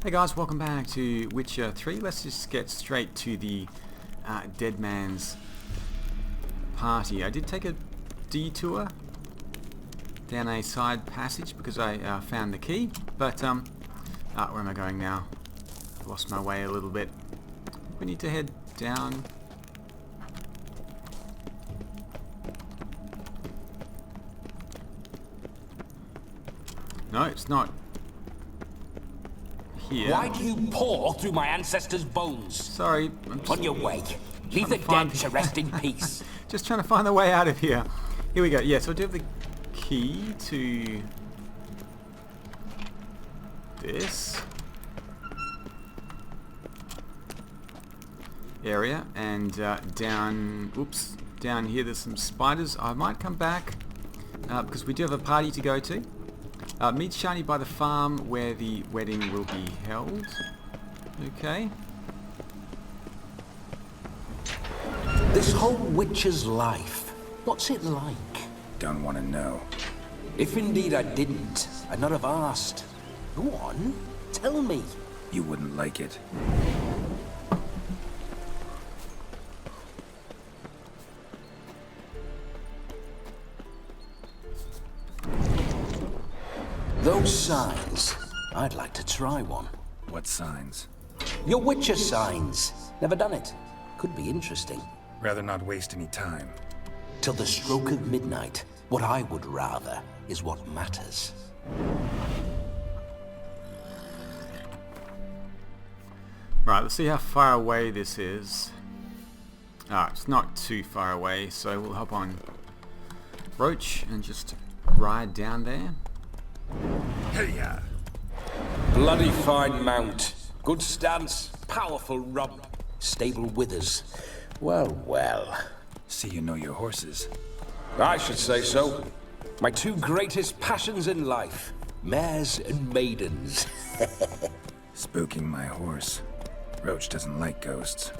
Hey guys, welcome back to Witcher 3. Let's just get straight to the dead man's party. I did take a detour down a side passage because I found the key, but where am I going now? I've lost my way a little bit. We need to head down. No, it's not. Here. Why do you paw through my ancestors' bones? Sorry. On your way. Leave the dead to rest in peace. Just trying to find the way out of here. Here we go. Yeah, so I do have the key to this area, and down here there's some spiders. I might come back because we do have a party to go to. Meet Shani by the farm where the wedding will be held. Okay. This whole witcher's life, what's it like? Don't want to know. If indeed I didn't, I'd not have asked. Go on, tell me. You wouldn't like it. Those signs, I'd like to try one. What signs? Your witcher signs. Never done it. Could be interesting. Rather not waste any time. Till the stroke of midnight, what I would rather is what matters. Right, let's see how far away this is. It's not too far away, so we'll hop on Roach and just ride down there. Hey-ya! Bloody fine mount. Good stance, powerful rump, stable withers. Well, well. See you know your horses. I should say so. My two greatest passions in life. Mares and maidens. Spooking my horse. Roach doesn't like ghosts.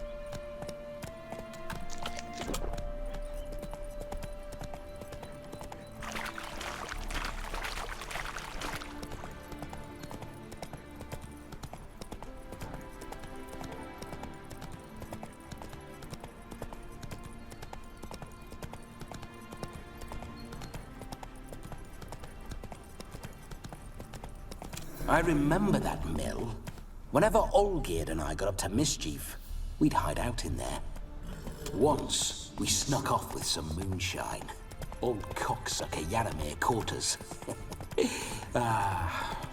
I remember that mill. Whenever Olgierd and I got up to mischief, we'd hide out in there. Once, we snuck off with some moonshine. Old cocksucker Yennefer caught us.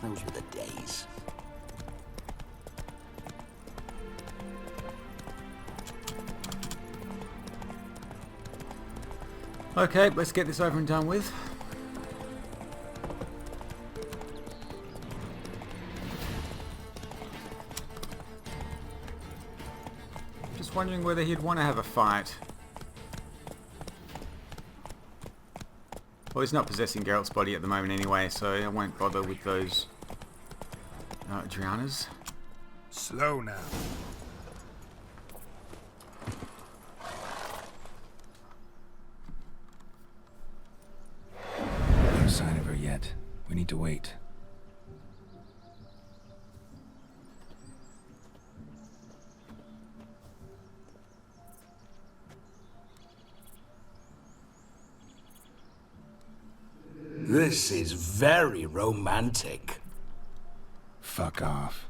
Those were the days. Okay, let's get this over and done with. Just wondering whether he'd want to have a fight. Well, he's not possessing Geralt's body at the moment anyway, so I won't bother with those drowners. Slow now. No sign of her yet. We need to wait. This is very romantic. Fuck off.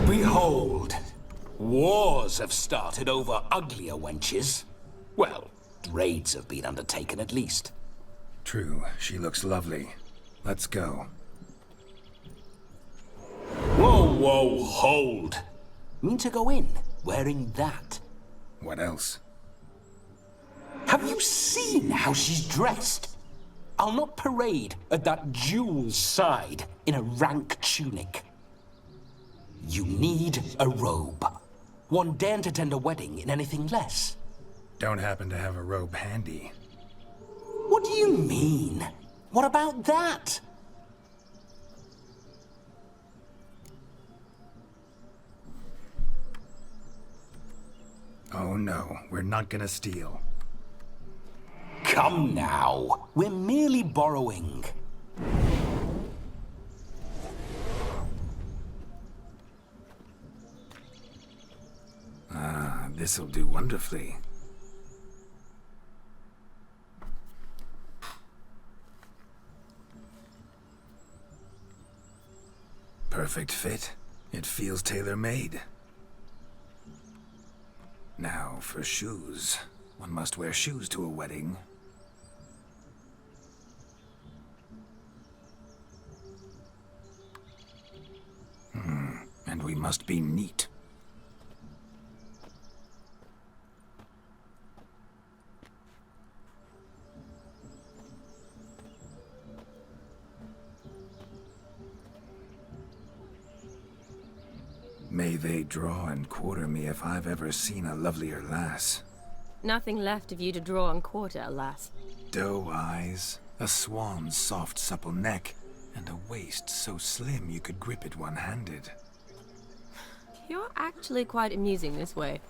Behold, wars have started over uglier wenches. Well, raids have been undertaken at least. True, she looks lovely. Let's go. Whoa, whoa, hold. Mean to go in, wearing that? What else? Have you seen how she's dressed? I'll not parade at that jewel's side in a rank tunic. You need a robe. One daren't attend a wedding in anything less. Don't happen to have a robe handy. What do you mean? What about that? Oh no, we're not gonna steal. Come now. We're merely borrowing. This'll do wonderfully. Perfect fit. It feels tailor-made. Now for shoes. One must wear shoes to a wedding. And we must be neat. May they draw and quarter me if I've ever seen a lovelier lass. Nothing left of you to draw and quarter, alas. Doe eyes, a swan's soft supple neck, and a waist so slim you could grip it one-handed. You're actually quite amusing this way.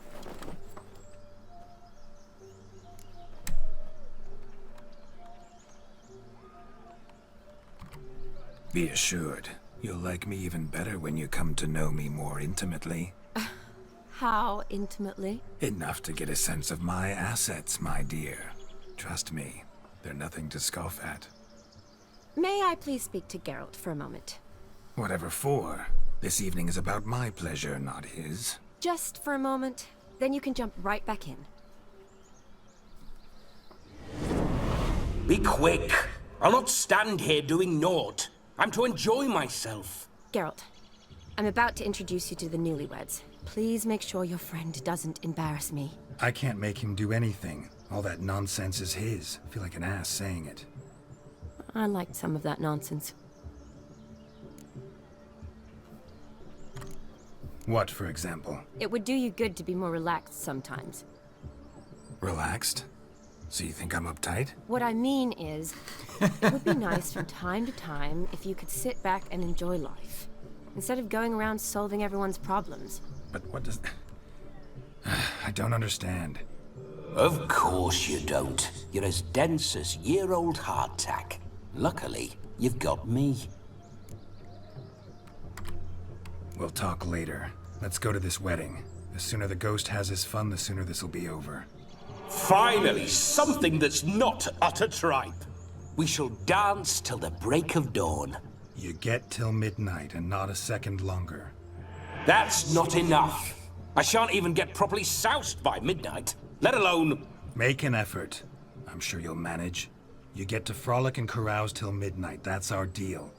Be assured, you'll like me even better when you come to know me more intimately. How intimately? Enough to get a sense of my assets, my dear. Trust me, they're nothing to scoff at. May I please speak to Geralt for a moment? Whatever for. This evening is about my pleasure, not his. Just for a moment, then you can jump right back in. Be quick. I'll not stand here doing naught. I'm to enjoy myself. Geralt, I'm about to introduce you to the newlyweds. Please make sure your friend doesn't embarrass me. I can't make him do anything. All that nonsense is his. I feel like an ass saying it. I liked some of that nonsense. What, for example? It would do you good to be more relaxed sometimes. Relaxed? So you think I'm uptight? What I mean is, it would be nice from time to time if you could sit back and enjoy life, instead of going around solving everyone's problems. But what does... I don't understand. Of course you don't. You're as dense as year-old hardtack. Luckily, you've got me. We'll talk later. Let's go to this wedding. The sooner the ghost has his fun, the sooner this'll be over. Finally, something that's not utter tripe. We shall dance till the break of dawn. You get till midnight and not a second longer. That's not enough. I shan't even get properly soused by midnight, let alone... Make an effort. I'm sure you'll manage. You get to frolic and carouse till midnight, that's our deal.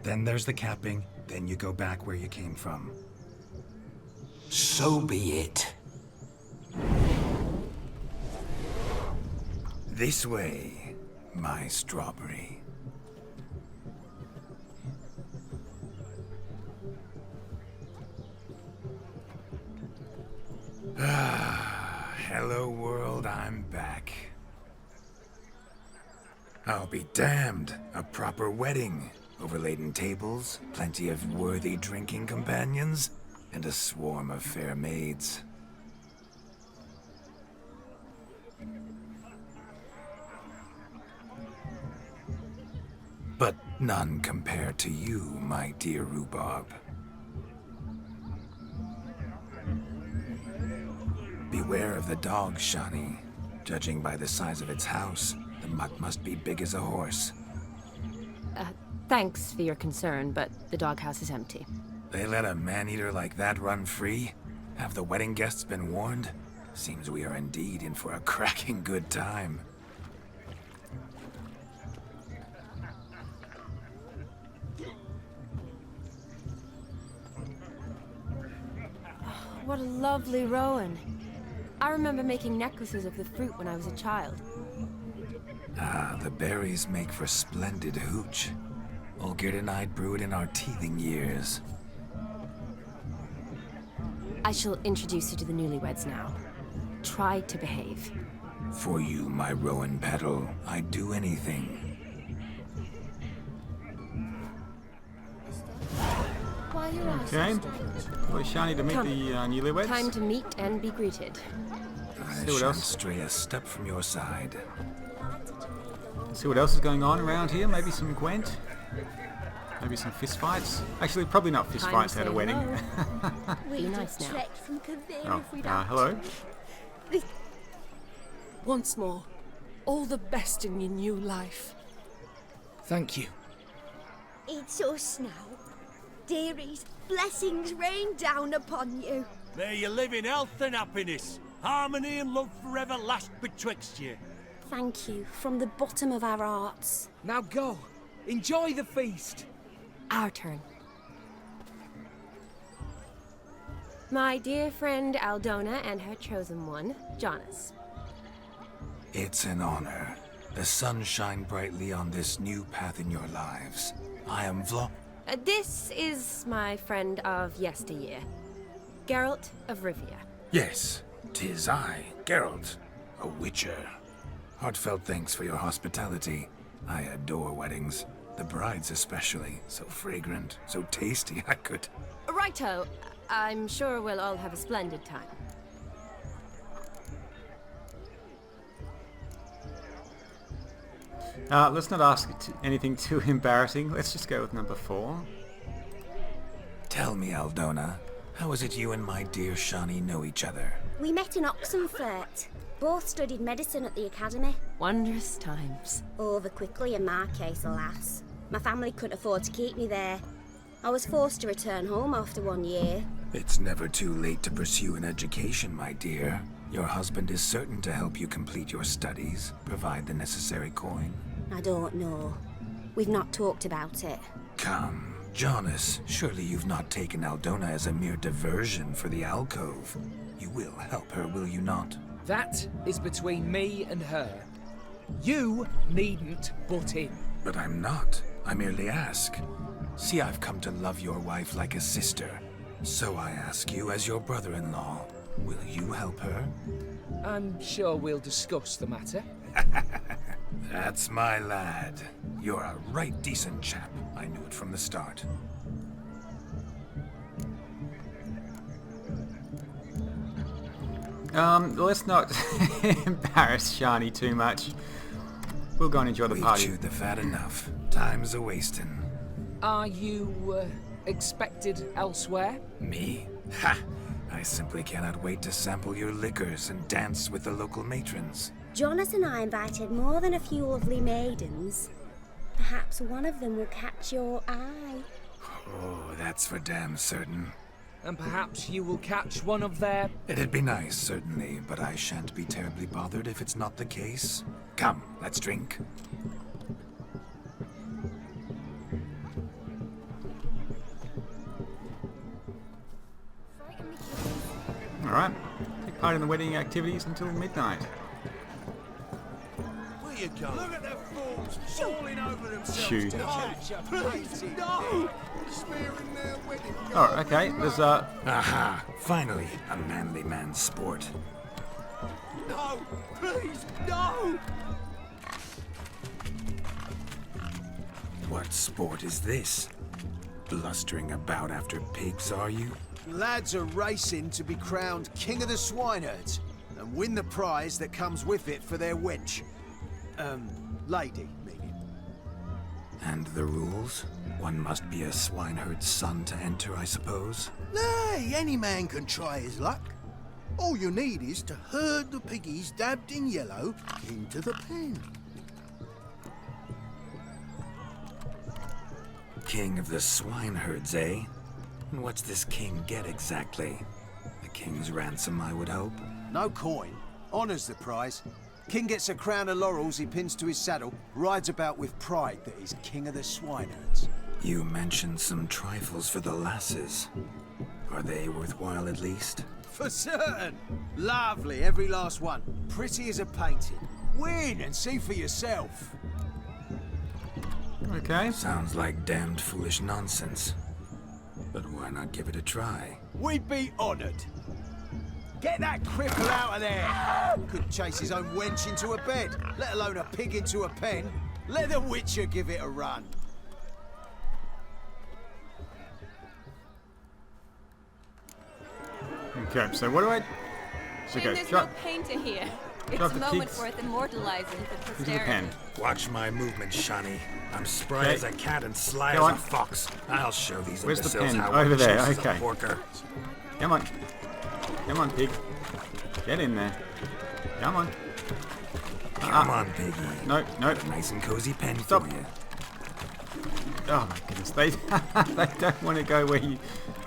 Then there's the capping, then you go back where you came from. So be it. This way, my strawberry. Hello world, I'm back. I'll be damned. A proper wedding. Overladen tables, plenty of worthy drinking companions, and a swarm of fair maids. But none compared to you, my dear rhubarb. Beware of the dog, Shani. Judging by the size of its house, the mutt must be big as a horse. Thanks for your concern, but the doghouse is empty. They let a man-eater like that run free? Have the wedding guests been warned? Seems we are indeed in for a cracking good time. What a lovely rowan. I remember making necklaces of the fruit when I was a child. Ah, the berries make for splendid hooch. Olgerd and I brewed in our teething years. I shall introduce you to the newlyweds now. Try to behave. For you, my rowan petal, I'd do anything. Why your eyes Okay. so strange? Well, Shani to meet Come. the newlyweds. Time to meet and be greeted. I See what shan't else? stray a step from your side. See what else is going on around here. Maybe some Gwent. Maybe some fist fights. Actually, probably not fist fights at a wedding. Be nice now. Hello. Once more, all the best in your new life. Thank you. It's us now. Dearies, blessings rain down upon you. May you live in health and happiness. Harmony and love forever last betwixt you. Thank you from the bottom of our hearts. Now go. Enjoy the feast. Our turn. My dear friend Aldona and her chosen one, Jonas. It's an honor. The sun shine brightly on this new path in your lives. I am This is my friend of yesteryear, Geralt of Rivia. Yes, 'tis I, Geralt, a witcher. Heartfelt thanks for your hospitality. I adore weddings. The brides especially. So fragrant, so tasty, I could... Righto. I'm sure we'll all have a splendid time. Let's not ask anything too embarrassing. Let's just go with number 4. Tell me, Aldona, how is it you and my dear Shani know each other? We met in Oxenfurt. Both studied medicine at the academy. Wondrous times. Over quickly in my case, alas. My family couldn't afford to keep me there. I was forced to return home after 1 year. It's never too late to pursue an education, my dear. Your husband is certain to help you complete your studies, provide the necessary coin. I don't know. We've not talked about it. Come, Jonas, surely you've not taken Aldona as a mere diversion for the alcove. You will help her, will you not? That is between me and her. You needn't butt in. But I'm not. I merely ask. See, I've come to love your wife like a sister. So I ask you as your brother-in-law, will you help her? I'm sure we'll discuss the matter. That's my lad. You're a right decent chap. I knew it from the start. Let's not embarrass Shani too much. We'll go and enjoy the We've party. chewed the fat enough. Time's a-wasting. Are you, expected elsewhere? Me? Ha! I simply cannot wait to sample your liquors and dance with the local matrons. Jonas and I invited more than a few lovely maidens. Perhaps one of them will catch your eye. Oh, that's for damn certain. And perhaps you will catch one of their... It'd be nice, certainly, but I shan't be terribly bothered if it's not the case. Come, let's drink. Alright. Take part in the wedding activities until midnight. Where you go? Look at the fools falling over themselves. Shoot. Please, no! Smearing their wedding. Oh, okay. There's Aha! Finally, a manly man's sport. No! Please, no! What sport is this? Blustering about after pigs, are you? Lads are racing to be crowned King of the Swineherds and win the prize that comes with it for their wench. Lady, meaning. And the rules? One must be a swineherd's son to enter, I suppose? Nay, any man can try his luck. All you need is to herd the piggies dabbed in yellow into the pen. King of the swineherds, eh? And what's this king get exactly? A king's ransom, I would hope. No coin. Honours the prize. King gets a crown of laurels he pins to his saddle, rides about with pride that he's King of the Swineherds. You mentioned some trifles for the lasses. Are they worthwhile at least? For certain. Lovely, every last one. Pretty as a painting. Win and see for yourself. okay. Sounds like damned foolish nonsense. But why not give it a try? We'd be honoured. Get that cripple out of there! Couldn't chase his own wench into a bed, let alone a pig into a pen. Let the Witcher give it a run. Okay, so what do I... Shame there's no painter here. It's Drop a the moment pigs. worth immortalizing for Into the posterity. pen. Watch my movement, Shani. I'm spry Okay. as a cat and sly Go as on. a fox. I'll show these Where's the imbeciles pen? how Over one there, chases okay. a porker. Come on. Come on, pig. Get in there. Come on. Come on, piggy. No, no. Got a nice and cozy pen Stop. for you. Oh my goodness. They they don't want to go where you...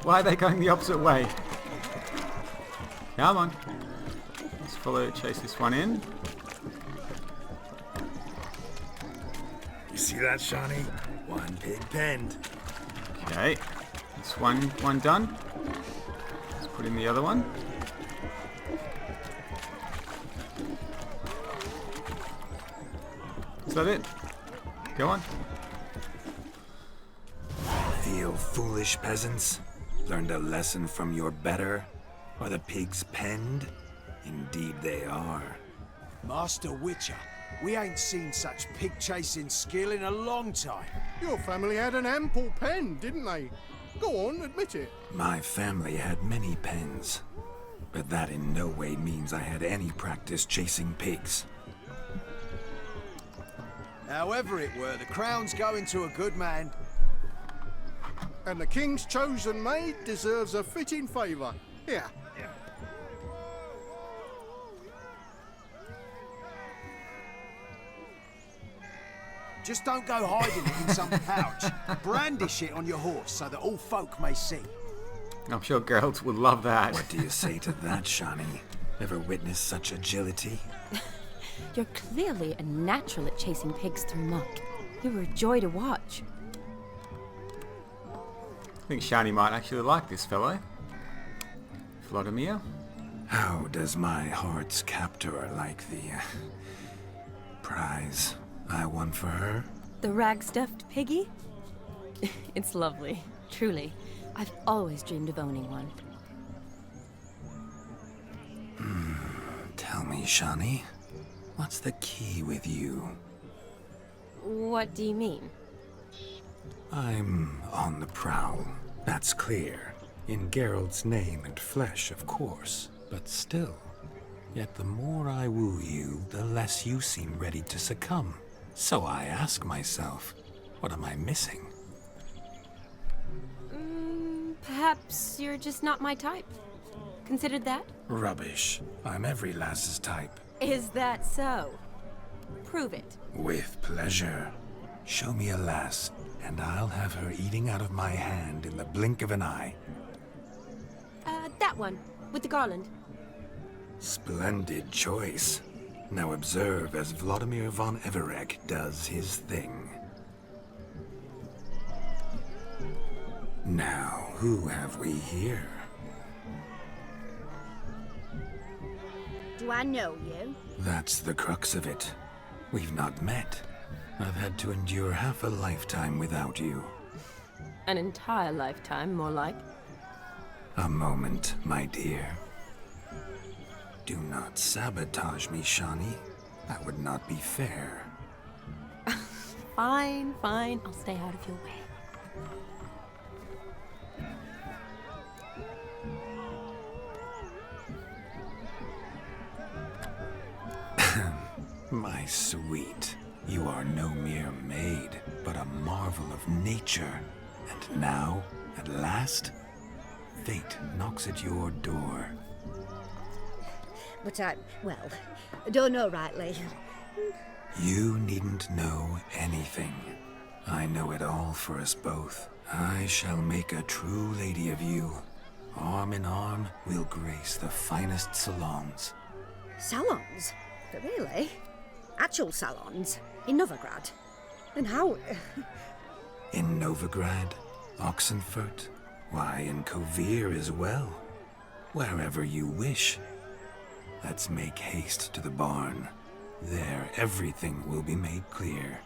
Why are they going the opposite way? Come on. Let's chase this one in. You see that, Shani? One pig penned. Okay. That's one done. Let's put in the other one. Is that it? Go on. Feel foolish, peasants? Learned a lesson from your better? Are the pigs penned? Indeed they are. Master Witcher, we ain't seen such pig-chasing skill in a long time. Your family had an ample pen, didn't they? Go on, admit it. My family had many pens, but that in no way means I had any practice chasing pigs. However it were, the crown's going to a good man. And the king's chosen maid deserves a fitting favour. Here. Just don't go hiding it in some pouch. Brandish it on your horse so that all folk may see. I'm sure Geralt would love that. What do you say to that, Shani? Ever witnessed such agility? You're clearly a natural at chasing pigs through muck. You were a joy to watch. I think Shani might actually like this fellow. Vladimir. How does my heart's captor like the prize I won for her? The rag-stuffed piggy? It's lovely, truly. I've always dreamed of owning one. Tell me, Shani, what's the key with you? What do you mean? I'm on the prowl, that's clear. In Geralt's name and flesh, of course, but still. Yet the more I woo you, the less you seem ready to succumb. So I ask myself, what am I missing? Perhaps you're just not my type. Considered that? Rubbish. I'm every lass's type. Is that so? Prove it. With pleasure. Show me a lass, and I'll have her eating out of my hand in the blink of an eye. That one, with the garland. Splendid choice. Now observe as Vladimir von Everek does his thing. Now, who have we here? Do I know you? That's the crux of it. We've not met. I've had to endure half a lifetime without you. An entire lifetime, more like. A moment, my dear. Do not sabotage me, Shani. That would not be fair. Fine, fine. I'll stay out of your way. My sweet, you are no mere maid, but a marvel of nature. And now, at last, fate knocks at your door. But I don't know rightly. You needn't know anything. I know it all for us both. I shall make a true lady of you. Arm in arm, we'll grace the finest salons. Salons? But really? Actual salons? In Novigrad? And how? In Novigrad, Oxenfurt, why, in Kovir as well. Wherever you wish. Let's make haste to the barn. There, everything will be made clear.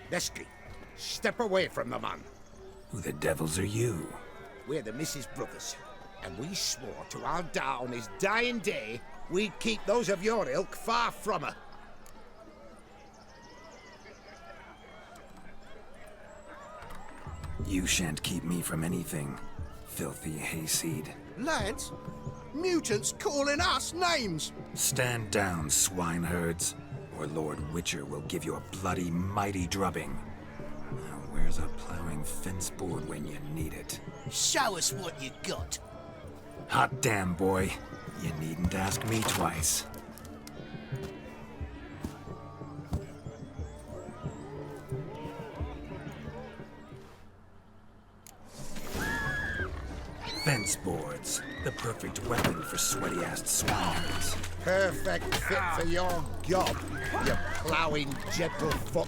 Leslie, step away from the man. Who the devils are you? We're the Mrs. Brothers, and we swore to our da on his dying day we'd keep those of your ilk far from her. You shan't keep me from anything, filthy hayseed. Lads, Mutants calling us names! Stand down, swineherds, or Lord Witcher will give you a bloody mighty drubbing. Now, where's a plowing fence board when you need it? Show us what you got. Hot damn, boy. You needn't ask me twice. Fence boards. The perfect weapon for sweaty-assed swineherds. Perfect fit for your gob, you ploughing gentlefolk.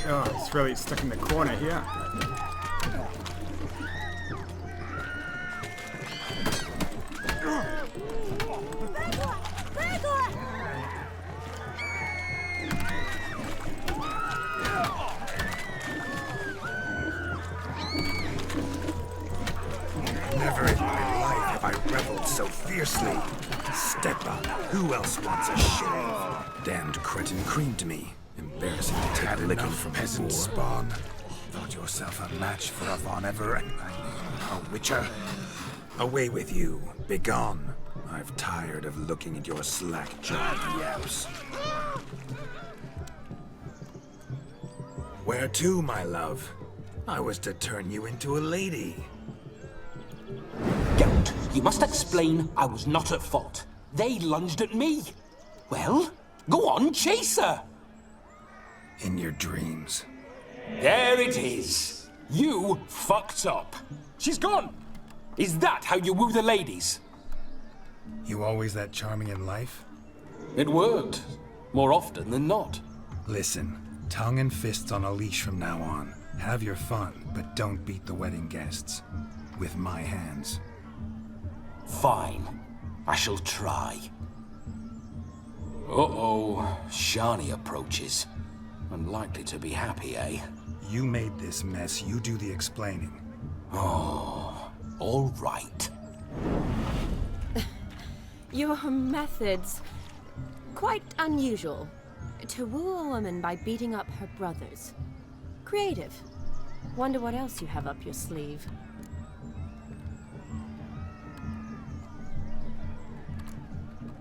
Oh, it's really stuck in the corner here. Never in my life have I reveled so fiercely. Step up. Who else wants a shave? Damned cretin creamed me. Embarrassing to take a licking from peasant spawn. Thought yourself a match for a Von Ever. A Witcher. Away with you. Begone. I've tired of looking at your slack-jawed yaps. Where to, my love? I was to turn you into a lady. Geralt, you must explain I was not at fault. They lunged at me. Well, go on, chase her. In your dreams. There it is. You fucked up. She's gone. Is that how you woo the ladies? You always that charming in life? It worked. More often than not. Listen, tongue and fists on a leash from now on. Have your fun, but don't beat the wedding guests. With my hands. Fine. I shall try. Uh-oh. Shani approaches. Unlikely to be happy, eh? You made this mess. You do the explaining. Oh, all right. Your methods... quite unusual. To woo a woman by beating up her brothers. Creative. Wonder what else you have up your sleeve.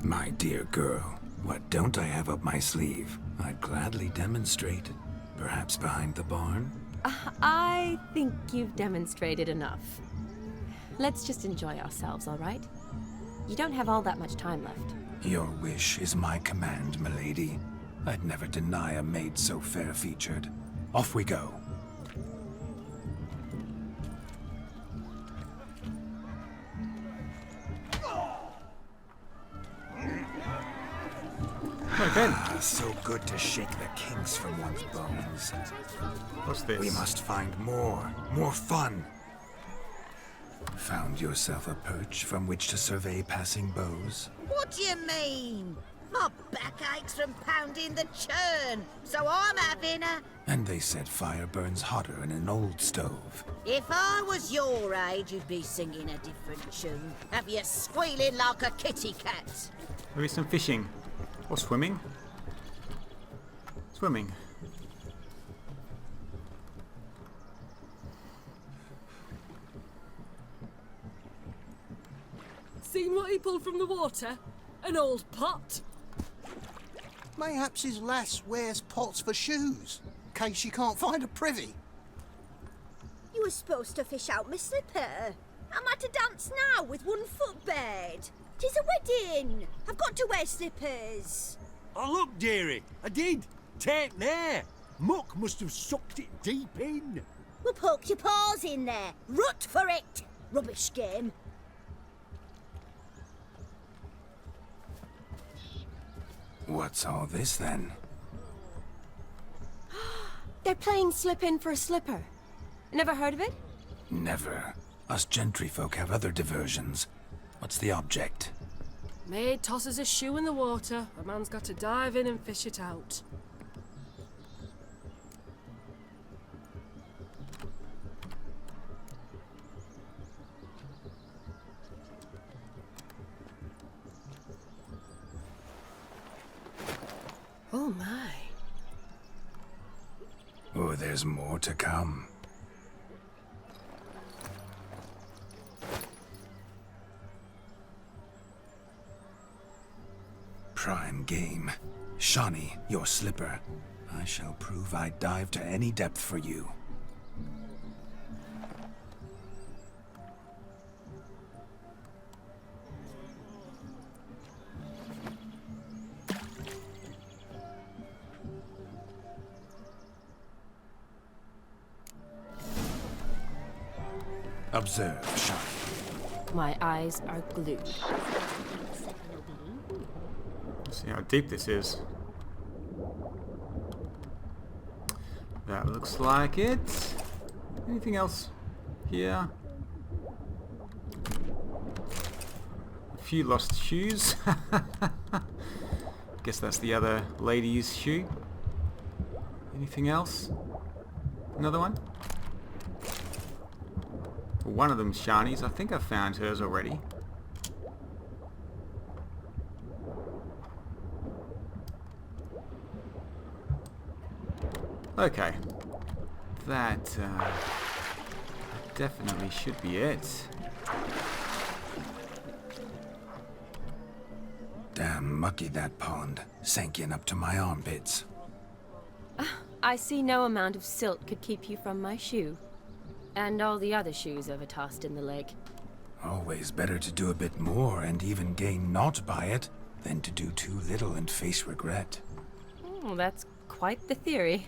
My dear girl, what don't I have up my sleeve? I'd gladly demonstrate. Perhaps behind the barn? I think you've demonstrated enough. Let's just enjoy ourselves, all right? You don't have all that much time left. Your wish is my command, milady. I'd never deny a maid so fair-featured. Off we go. Okay. So good to shake the kinks from one's bones. What's this? We must find more fun. Found yourself a perch from which to survey passing beaux? What do you mean? My back aches from pounding the churn, so I'm having a... And they said fire burns hotter in an old stove. If I was your age, you'd be singing a different tune. Have you squealing like a kitty cat? Maybe some fishing. Or swimming. Swimming. Seen what he pulled from the water? An old pot? Mayhaps his lass wears pots for shoes, in case she can't find a privy. You were supposed to fish out my slipper. Am I to dance now with one foot bared? 'Tis a wedding. I've got to wear slippers. Oh, look, dearie, I did. Take there. Muck must have sucked it deep in. Well, poke your paws in there. Rut for it. Rubbish game. What's all this then? They're playing slip in for a slipper. Never heard of it? Never. Us gentry folk have other diversions. What's the object? Maid tosses a shoe in the water. A man's got to dive in and fish it out. Oh my. Oh, there's more to come. Shani, your slipper. I shall prove I dive to any depth for you. Observe, Shani. My eyes are glued. Let's see how deep this is. That looks like it. Anything else here? A few lost shoes. Guess that's the other lady's shoe. Anything else? Another one? One of them's Shani's. I think I found hers already. Okay. That definitely should be it. Damn mucky, that pond. Sank in up to my armpits. I see no amount of silt could keep you from my shoe. And all the other shoes overtossed in the lake. Always better to do a bit more and even gain naught by it than to do too little and face regret. Oh, that's quite the theory.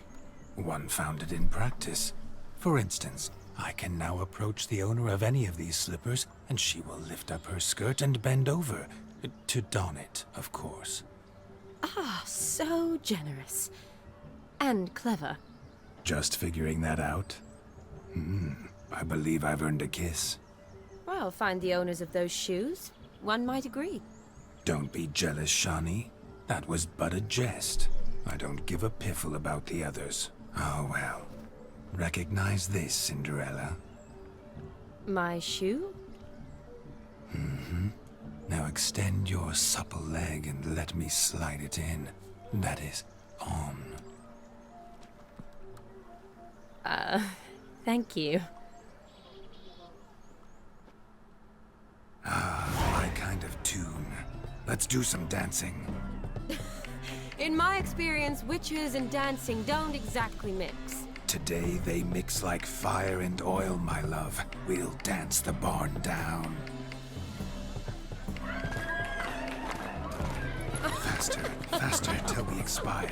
One founded in practice. For instance, I can now approach the owner of any of these slippers, and she will lift up her skirt and bend over. To don it, of course. Ah, so generous. And clever. Just figuring that out? I believe I've earned a kiss. Well, find the owners of those shoes. One might agree. Don't be jealous, Shani. That was but a jest. I don't give a piffle about the others. Oh well. Recognize this, Cinderella? My shoe? Now extend your supple leg and let me slide it in. That is, on. Thank you. My kind of tune. Let's do some dancing. In my experience, witches and dancing don't exactly mix. Today they mix like fire and oil, my love. We'll dance the barn down. Faster, faster till we expire.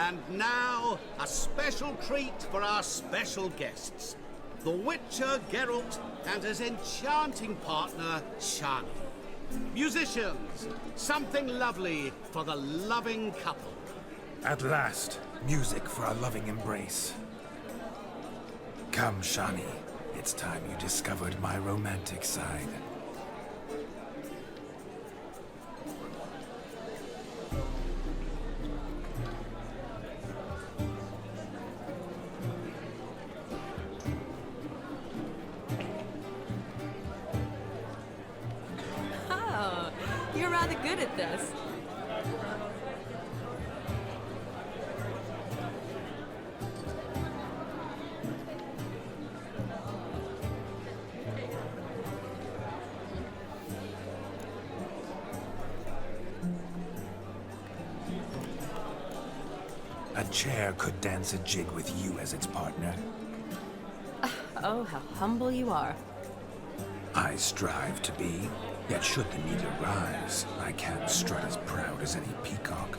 And now, a special treat for our special guests. The Witcher Geralt and his enchanting partner, Shani. Musicians, something lovely for the loving couple. At last, music for our loving embrace. Come, Shani. It's time you discovered my romantic side. Oh, you're rather good at this. A chair could dance a jig with you as its partner. Oh, how humble you are. I strive to be, yet should the need arise, I can't strut as proud as any peacock.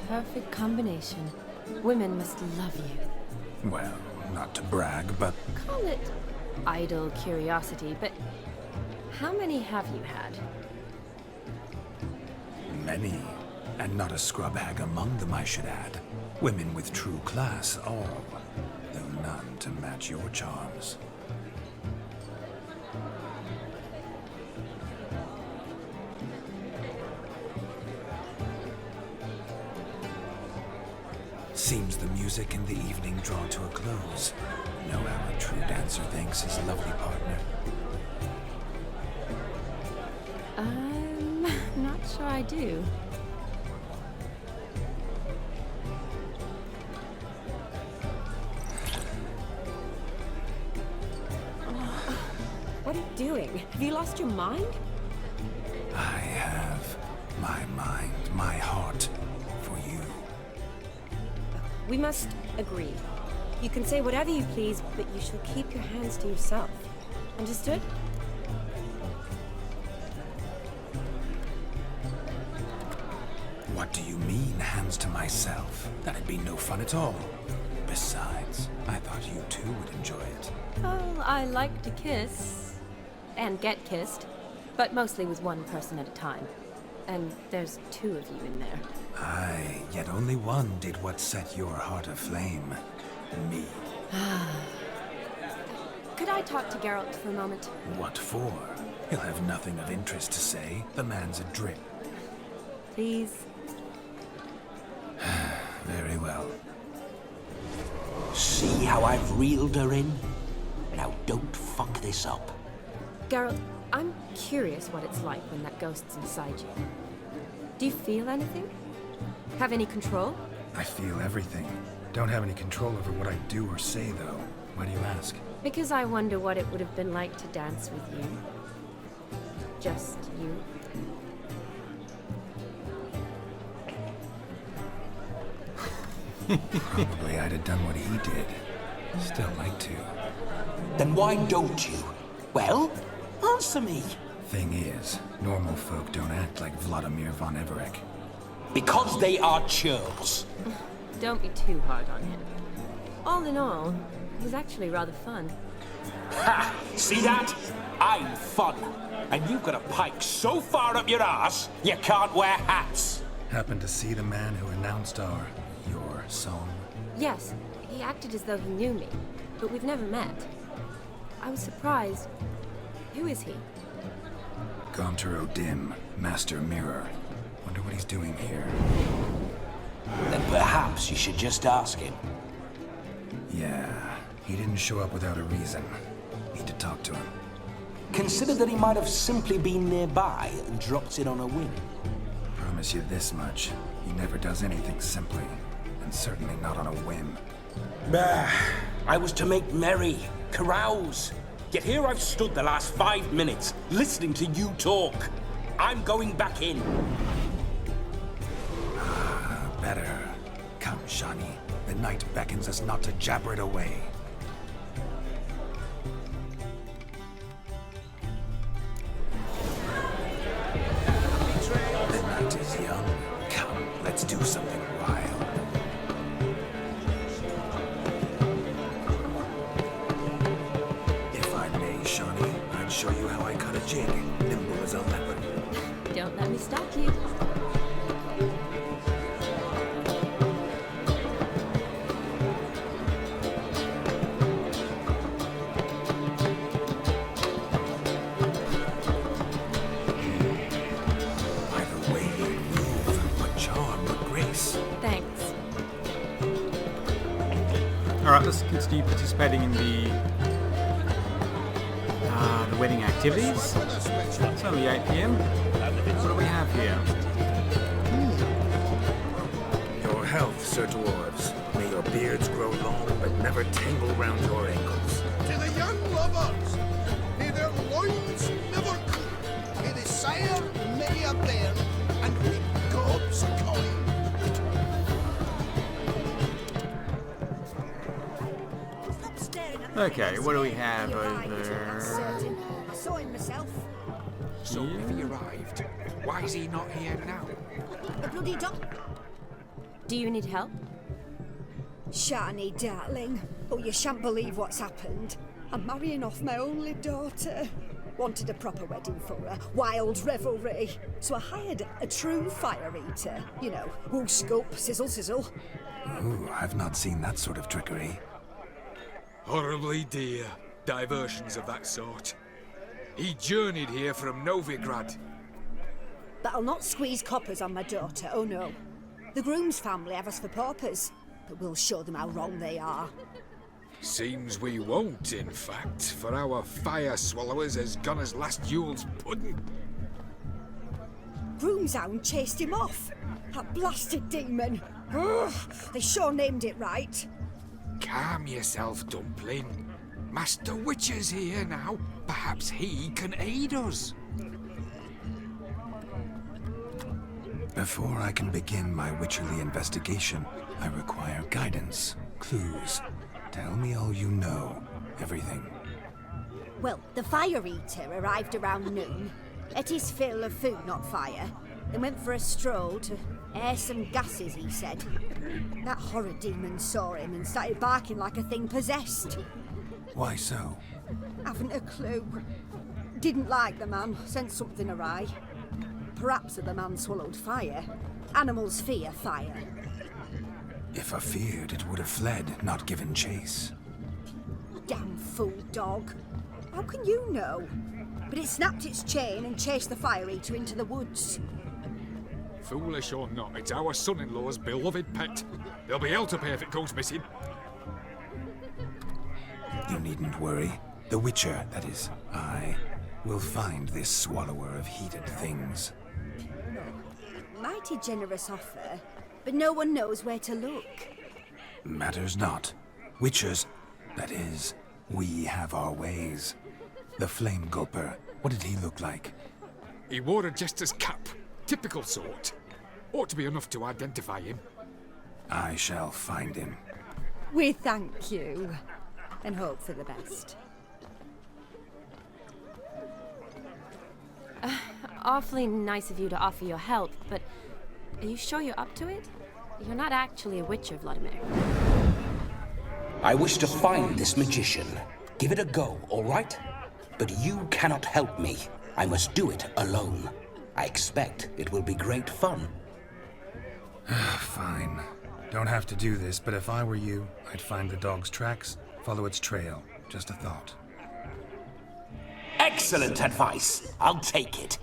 Perfect combination. Women must love you. Well, not to brag, but Call it idle curiosity, but how many have you had? many. And not a scrub hag among them, I should add. Women with true class, all. Though none to match your charms. Seems the music in the evening drawn to a close. Know how a true dancer thanks his lovely partner. I'm not sure I do. What are you doing? Have you lost your mind? I have my mind, my heart for you. We must agree. You can say whatever you please, but you shall keep your hands to yourself. Understood? What do you mean, hands to myself? That'd be no fun at all. Besides, I thought you too would enjoy it. Well, I like to kiss. And get kissed. But mostly with one person at a time. And there's two of you in there. Aye, yet only one did what set your heart aflame. Me. Could I talk to Geralt for a moment? What for? He'll have nothing of interest to say. The man's adrift. Please? Very well. See how I've reeled her in? Now don't fuck this up. Geralt, I'm curious what it's like when that ghost's inside you. Do you feel anything? Have any control? I feel everything. Don't have any control over what I do or say, though. Why do you ask? Because I wonder what it would have been like to dance with you. Just you. Probably I'd have done what he did. Still like to. Then why don't you? Well, answer me. Thing is, normal folk don't act like Vladimir von Everec. Because they are churls. Don't be too hard on him. All in all, he's actually rather fun. Ha! See that? I'm fun. And you've got a pike so far up your ass, you can't wear hats. Happened to see the man who announced your song? Yes, he acted as though he knew me, but we've never met. I was surprised. Who is he? Gaunter O'Dim, Master Mirror. Wonder what he's doing here. Then perhaps you should just ask him. Yeah, he didn't show up without a reason. Need to talk to him. Consider that he might have simply been nearby and dropped in on a whim. Promise you this much. He never does anything simply. And certainly not on a whim. Bah! I was to make merry, carouse. Yet here I've stood the last 5 minutes, listening to you talk. I'm going back in. Better. Come, Shani. The night beckons us not to jabber it away. The night is young. Come, let's do something wild. If I may, Shani, I'd show you how I cut a jig, nimble as a leopard. Don't let me stop you. Alright, let's continue participating in the wedding activities. It's only 8 PM. What do we have here? Your health, Sir Dwarves. May your beards grow long, but never tangle round your ankles. To the young lovers, may their loins never creep, may the sire many a bairn, and reap gobs of coin. Okay, what do we have over? I saw him myself. So if he arrived, why is he not here now? The bloody dog. Do you need help? Shani, darling. Oh, you shan't believe what's happened. I'm marrying off my only daughter. Wanted a proper wedding for her, wild revelry. So I hired a true fire eater. You know, whoop, scoop, sizzle, sizzle. Ooh, I've not seen that sort of trickery. Horribly dear diversions of that sort. He journeyed here from Novigrad. But I'll not squeeze coppers on my daughter, oh no. The groom's family have us for paupers, but we'll show them how wrong they are. Seems we won't, in fact, for our fire swallowers has gone as last Yule's pudding. Groom's hound chased him off. That blasted demon. Ugh, they sure named it right. Calm yourself, Dumpling. Master Witcher's here now. Perhaps he can aid us. Before I can begin my witcherly investigation, I require guidance, clues. Tell me all you know. Everything. Well, the fire eater arrived around noon, ate his fill of food, not fire, then went for a stroll to air some gases, he said. That horror demon saw him and started barking like a thing possessed. Why so? Haven't a clue. Didn't like the man, sent something awry. Perhaps the man swallowed fire. Animals fear fire. If I feared, it would have fled, not given chase. Damn fool dog. How can you know? But it snapped its chain and chased the fire eater into the woods. Foolish or not, it's our son-in-law's beloved pet. There'll be hell to pay if it goes missing. You needn't worry. The Witcher, that is, I, will find this swallower of heated things. Mighty generous offer, but no one knows where to look. Matters not. Witchers, that is, we have our ways. The Flame Gulper, what did he look like? He wore a jester's cap. Typical sort. Ought to be enough to identify him. I shall find him. We thank you, and hope for the best. Awfully nice of you to offer your help, but are you sure you're up to it? You're not actually a witcher, Vladimir. I wish to find this magician. Give it a go, all right? But you cannot help me. I must do it alone. I expect it will be great fun. Fine. Don't have to do this, but if I were you, I'd find the dog's tracks, follow its trail. Just a thought. Excellent advice. I'll take it.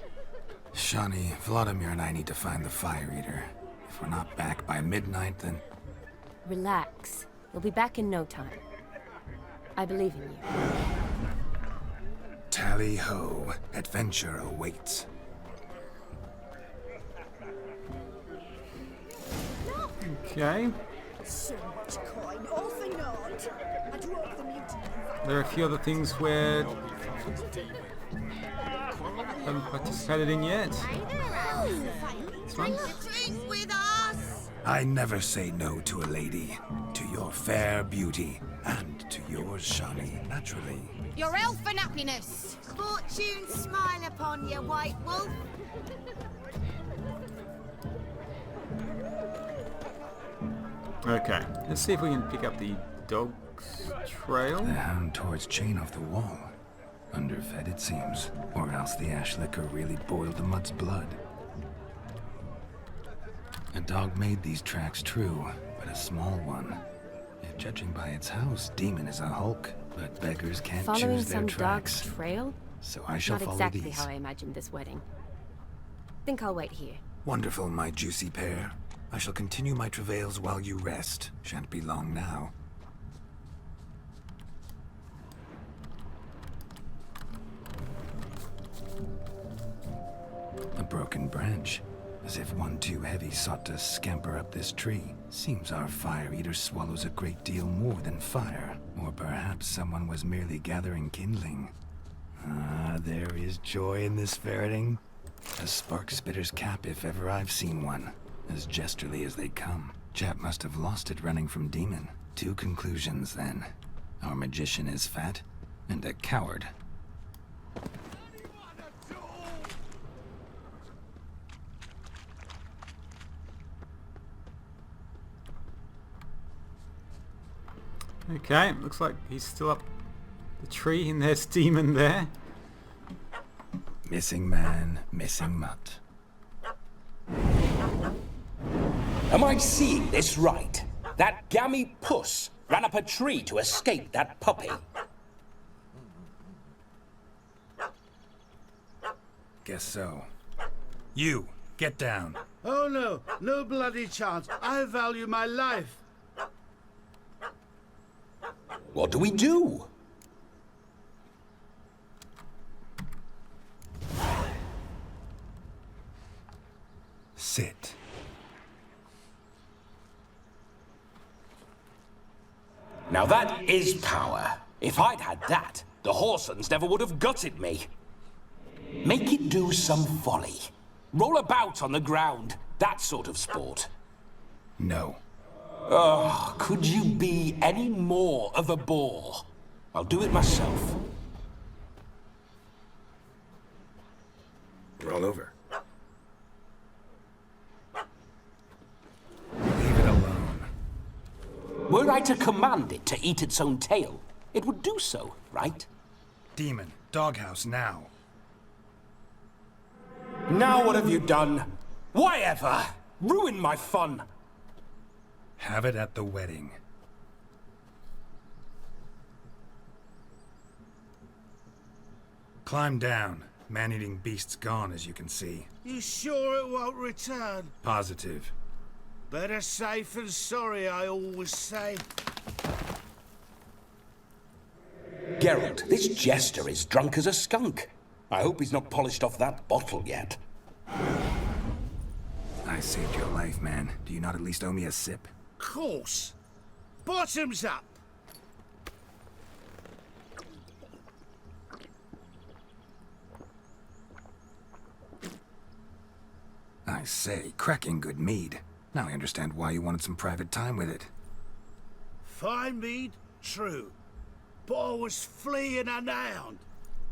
Shani, Vladimir and I need to find the fire eater. If we're not back by midnight, then... Relax. We'll be back in no time. I believe in you. Tally-ho. Adventure awaits. Okay. So much coin, all for naught. I drove the mutant. There are a few other things where haven't participated in yet. This one. Drink with us! I never say no to a lady. To your fair beauty. And to yours, Shani, naturally. Your elfin happiness! Fortune smile upon you, White Wolf. Okay, let's see if we can pick up the dog's trail. The hound tore its chain off the wall. Underfed, it seems. Or else the ash liquor really boiled the mutt's blood. A dog made these tracks true, but a small one. And judging by its house, Demon is a hulk, but beggars can't choose their tracks. Following some dog's trail? So I shall follow Not exactly these. how I imagined this wedding. Think I'll wait here. Wonderful, my juicy pair. I shall continue my travails while you rest. Shan't be long now. A broken branch, as if one too heavy sought to scamper up this tree. Seems our fire eater swallows a great deal more than fire. Or perhaps someone was merely gathering kindling. Ah, there is joy in this ferreting. A spark spitter's cap if ever I've seen one. As jesterly as they come. Chap must have lost it running from Demon. Two conclusions, then. Our magician is fat, and a coward. Okay, looks like he's still up the tree and there's Demon there. Missing man, missing mutt. Am I seeing this right? That gammy puss ran up a tree to escape that puppy. Guess so. You, get down. Oh no, no bloody chance. I value my life. What do we do? Sit. Now that is power. If I'd had that, the Horsons never would have gutted me. Make it do some folly. Roll about on the ground. That sort of sport. No. Oh, could you be any more of a bore? I'll do it myself. Roll over. Leave it alone. Were I to command it to eat its own tail, it would do so, right? Demon, doghouse now. Now what have you done? Why ever? Ruin my fun. Have it at the wedding. Climb down. Man-eating beast's gone, as you can see. You sure it won't return? Positive. Better safe than sorry, I always say. Geralt, this jester is drunk as a skunk. I hope he's not polished off that bottle yet. I saved your life, man. Do you not at least owe me a sip? Course. Bottoms up. I say, cracking good mead. Now I understand why you wanted some private time with it. Fine mead, true. But I was fleeing an hound.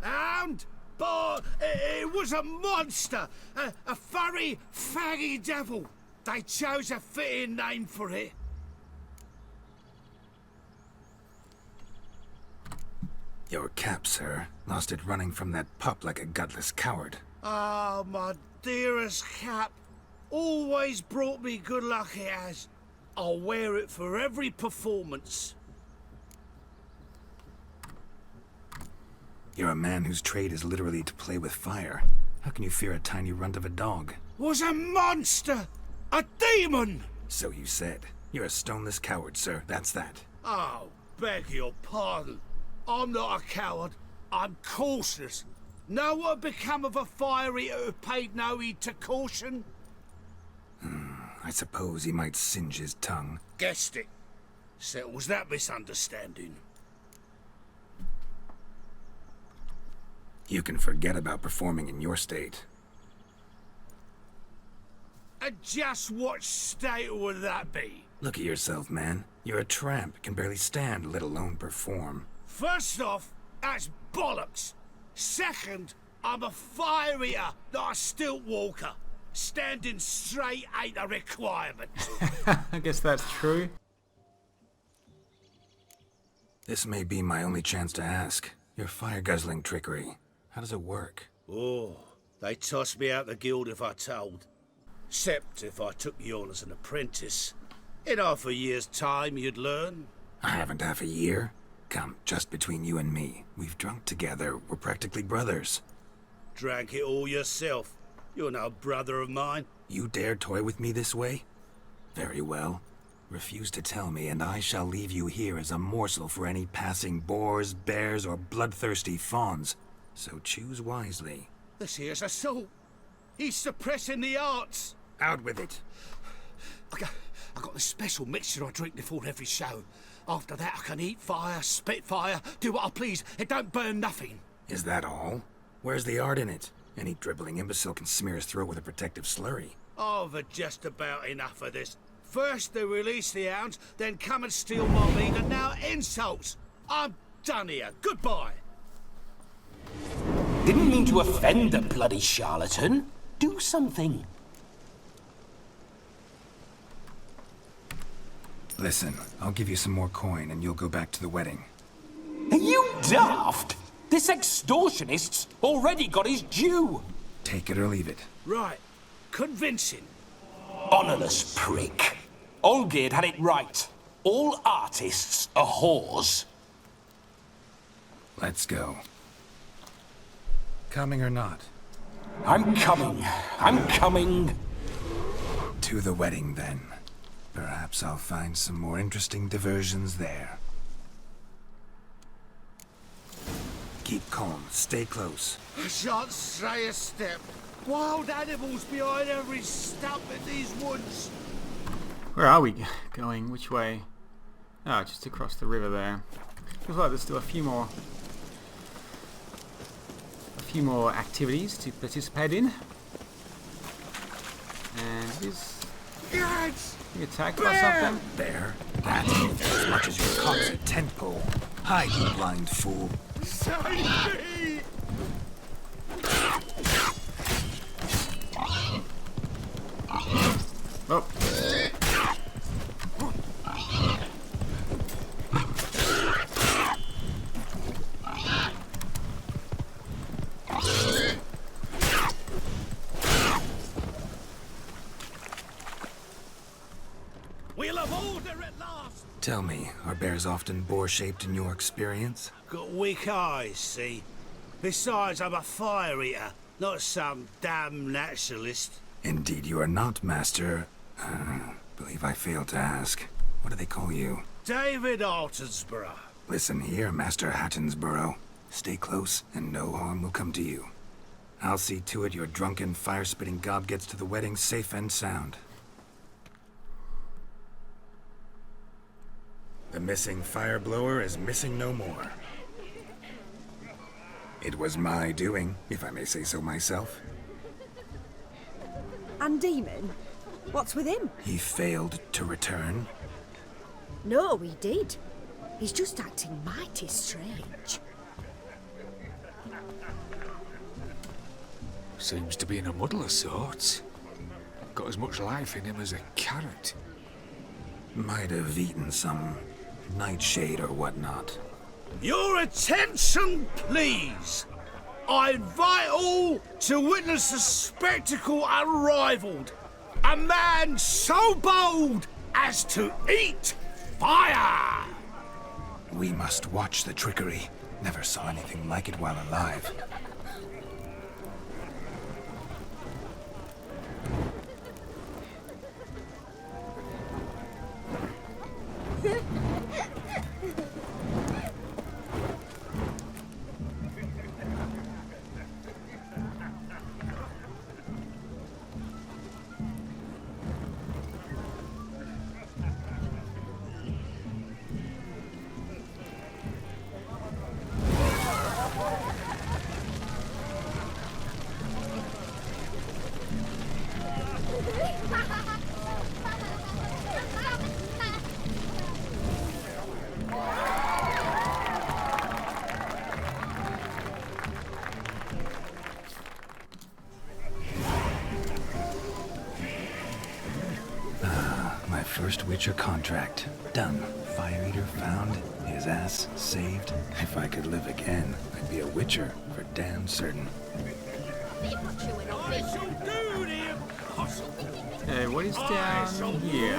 Hound? But it was a monster. A furry, faggy devil. They chose a fitting name for it. Your cap, sir. Lost it running from that pup like a gutless coward. Ah, my dearest cap. Always brought me good luck it has. I'll wear it for every performance. You're a man whose trade is literally to play with fire. How can you fear a tiny runt of a dog? Was a monster! A demon! So you said. You're a stoneless coward, sir. That's that. Oh, beg your pardon. I'm not a coward. I'm cautious. Know what become of a fire eater who paid no heed to caution? I suppose he might singe his tongue. Guessed it. Settles that misunderstanding. You can forget about performing in your state. And just what state would that be? Look at yourself, man. You're a tramp, can barely stand, let alone perform. First off, that's bollocks. Second, I'm a fire eater, not a stilt walker. Standing straight ain't a requirement. I guess that's true. This may be my only chance to ask. Your fire-guzzling trickery. How does it work? Oh, they toss me out the guild if I told. Except if I took you on as an apprentice. In half a year's time, you'd learn. I haven't half a year. Come, just between you and me. We've drunk together. We're practically brothers. Drank it all yourself. You're no brother of mine. You dare toy with me this way? Very well. Refuse to tell me, and I shall leave you here as a morsel for any passing boars, bears, or bloodthirsty fawns. So choose wisely. This here's assault. He's suppressing the arts. Out with it. I got a special mixture I drink before every show. After that, I can eat fire, spit fire, do what I please. It don't burn nothing. Is that all? Where's the art in it? Any dribbling imbecile can smear his throat with a protective slurry. I've had just about enough of this. First they release the hounds, then come and steal my meat, and now insults. I'm done here. Goodbye. Didn't mean to offend the bloody charlatan. Do something. Listen, I'll give you some more coin and you'll go back to the wedding. Are you daft? This extortionist's already got his due. Take it or leave it. Right. Convincing. Honourless prick. Olgerd had it right. All artists are whores. Let's go. Coming or not? I'm coming. I'm coming. To the wedding, then. Perhaps I'll find some more interesting diversions there. Keep calm. Stay close. I shan't stray a step. Wild animals behind every stump in these woods. Where are we going? Which way? Oh, just across the river there. Looks like there's still a few more activities to participate in. And it is being attacked by something. There. That's as much as your cocksy tent pole. Hide, you blind fool. Save me! Oh. We'll have order at last! Tell me, are bears often boar-shaped in your experience? Got weak eyes, see? Besides, I'm a fire eater, not some damn naturalist. Indeed you are not, Master. Believe I failed to ask. What do they call you? David Altonsborough. Listen here, Master Hattonsborough. Stay close, and no harm will come to you. I'll see to it your drunken, fire-spitting gob gets to the wedding safe and sound. The missing fire blower is missing no more. It was my doing, if I may say so myself. And Demon? What's with him? He failed to return. No, he did. He's just acting mighty strange. Seems to be in a muddle of sorts. Got as much life in him as a carrot. Might have eaten some nightshade or whatnot. Your attention, please! I invite all to witness a spectacle unrivaled. A man so bold as to eat fire! We must watch the trickery. Never saw anything like it while alive. First Witcher contract. Done. Fire Eater found. His ass saved. If I could live again, I'd be a Witcher for damn certain. Okay, what is down here?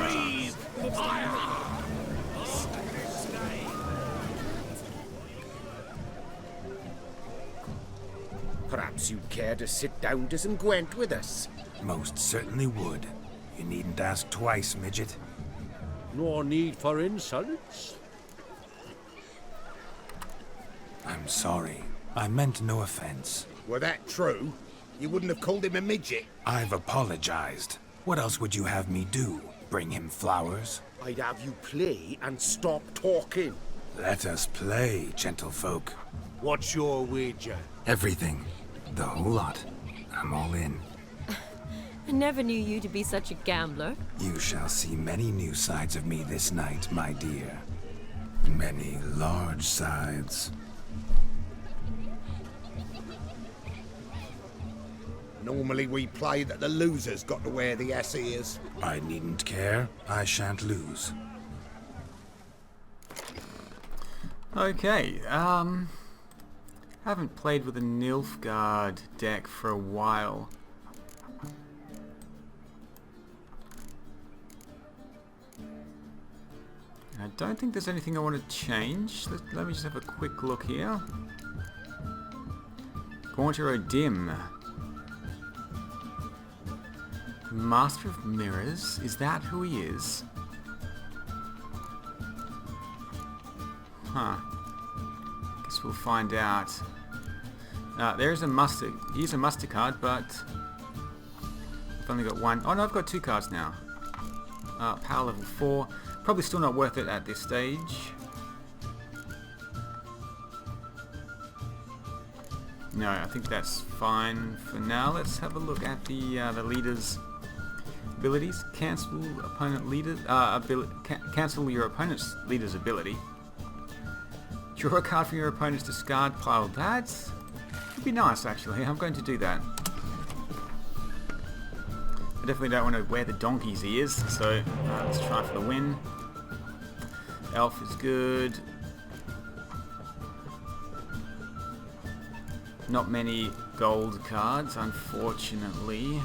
Perhaps you'd care to sit down to some Gwent with us? Most certainly would. You needn't ask twice, midget. No need for insults. I'm sorry. I meant no offense. Were that true, you wouldn't have called him a midget. I've apologized. What else would you have me do? Bring him flowers? I'd have you play and stop talking. Let us play, gentlefolk. What's your wager? Everything. The whole lot. I'm all in. I never knew you to be such a gambler. You shall see many new sides of me this night, my dear. Many large sides. Normally we play that the loser's got to wear the ass ears. I needn't care. I shan't lose. Okay, Haven't played with a Nilfgaard deck for a while. I don't think there's anything I want to change. Let me just have a quick look here. Gauntero Dim. Master of Mirrors. Is that who he is? Huh. Guess we'll find out. There's a muster. He's a muster card, but I've only got one. Oh no, I've got 2 cards now. Power level 4. Probably still not worth it at this stage. No, I think that's fine for now. Let's have a look at the leader's abilities. Cancel opponent leader. Cancel your opponent's leader's ability. Draw a card from your opponent's discard pile. That would be nice, actually. I'm going to do that. I definitely don't want to wear the donkey's ears, so let's try for the win. Elf is good. Not many gold cards, unfortunately.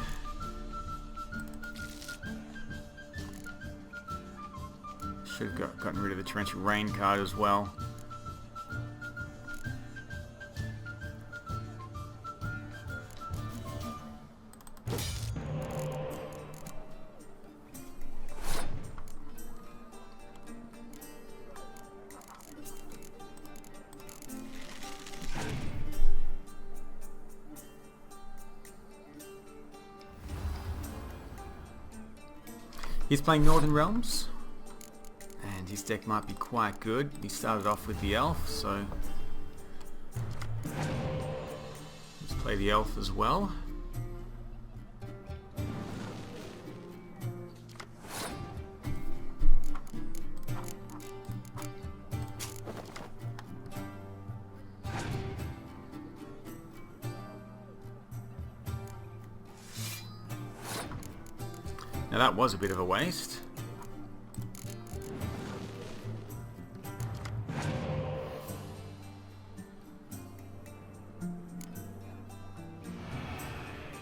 Should have gotten rid of the Torrential Rain card as well. He's playing Northern Realms, and his deck might be quite good. He started off with the Elf, so let's play the Elf as well. Now that was a bit of a waste.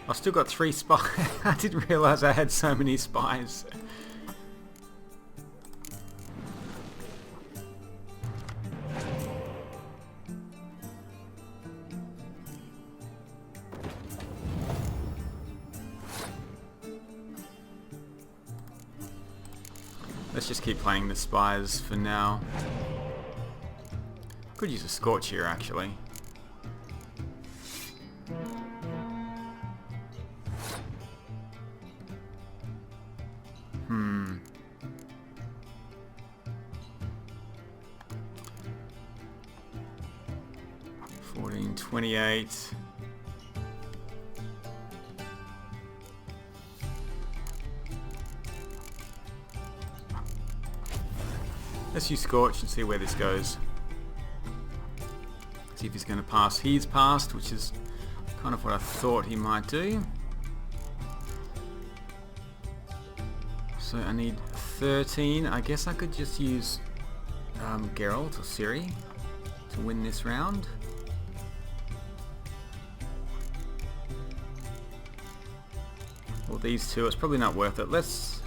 I've still got 3 spies. I didn't realise I had so many spies. Let's just keep playing the spies for now. Could use a Scorch here, actually. Hmm. $14.28. Let's use Scorch and see where this goes. See if he's going to pass. He's passed, which is kind of what I thought he might do. So I need 13. I guess I could just use Geralt or Ciri to win this round. Well, these two, it's probably not worth it. Let's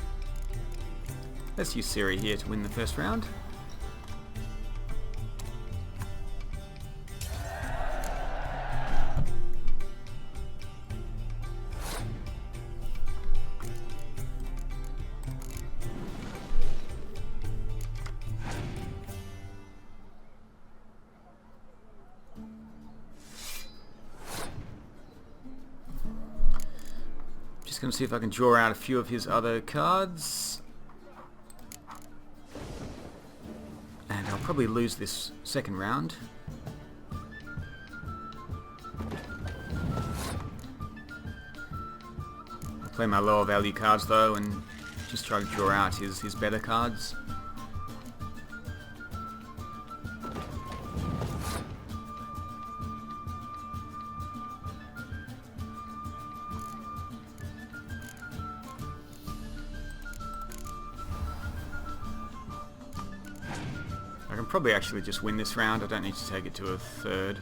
use Ciri here to win the first round. Just going to see if I can draw out a few of his other cards. And I'll probably lose this second round. I'll play my lower value cards though and just try to draw out his better cards. I can probably actually just win this round. I don't need to take it to a third.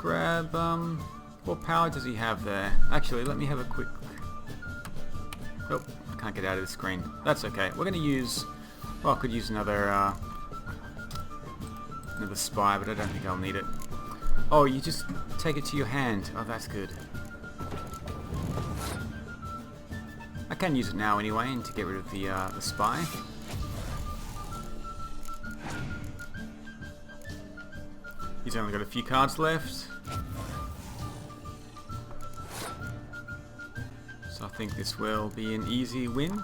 grab, what power does he have there? Actually, let me have a quick... Oh, can't get out of the screen. That's okay. We're going to use... Well, I could use another spy, but I don't think I'll need it. Oh, you just take it to your hand. Oh, that's good. I can use it now anyway, and to get rid of the spy. He's only got a few cards left. So I think this will be an easy win.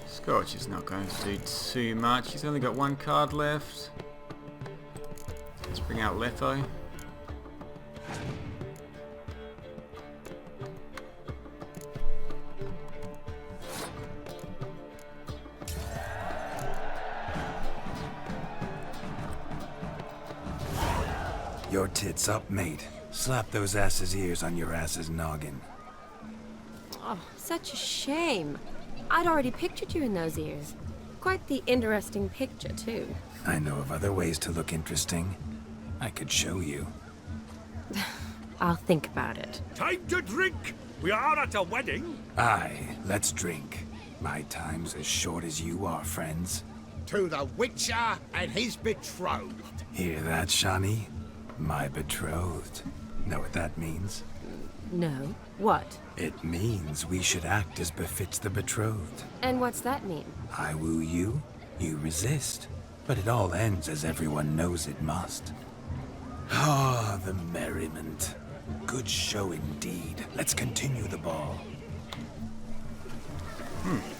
Scorch is not going to do too much. He's only got one card left. Let's bring out Letho. Your tits up, mate. Slap those asses' ears on your ass's noggin. Oh, such a shame. I'd already pictured you in those ears. Quite the interesting picture, too. I know of other ways to look interesting. I could show you. I'll think about it. Time to drink! We are at a wedding! Aye, let's drink. My time's as short as you are, friends. To the Witcher and his betrothed. Hear that, Shani? My betrothed. Know what that means? No. What? It means we should act as befits the betrothed. And what's that mean? I woo you, you resist. But it all ends as everyone knows it must. Ah, the merriment. Good show indeed. Let's continue the ball.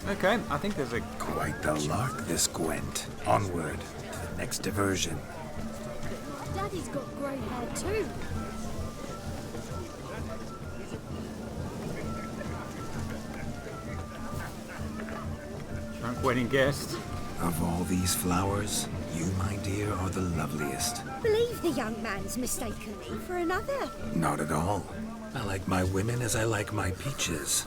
Okay, I think there's a... Quite the lark, this Gwent. Onward to the next diversion. Daddy's got grey hair too. Drunk wedding guest. Of all these flowers, you, my dear, are the loveliest. Believe the young man's mistaken me for another. Not at all. I like my women as I like my peaches.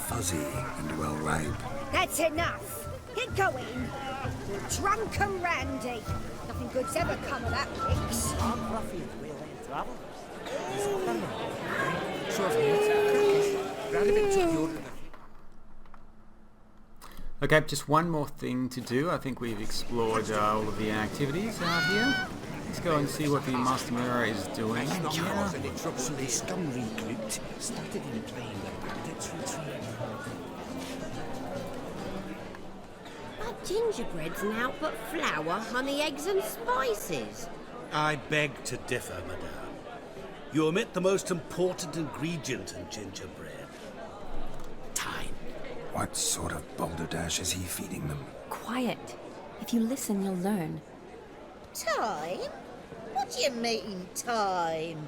Fuzzy and well ripe. That's enough. Get going. You're drunk and randy. Nothing good's ever come of that mix. Okay, just one more thing to do. I think we've explored all of the activities out here. Let's go and see what the Master Mirror is doing. Yeah. So they scum recruit started implying that bandits retreat. But gingerbread's now but flour, honey, eggs and spices. I beg to differ, madame. You omit the most important ingredient in gingerbread. Time. What sort of balderdash is he feeding them? Quiet. If you listen, you'll learn. Time? What do you mean, time?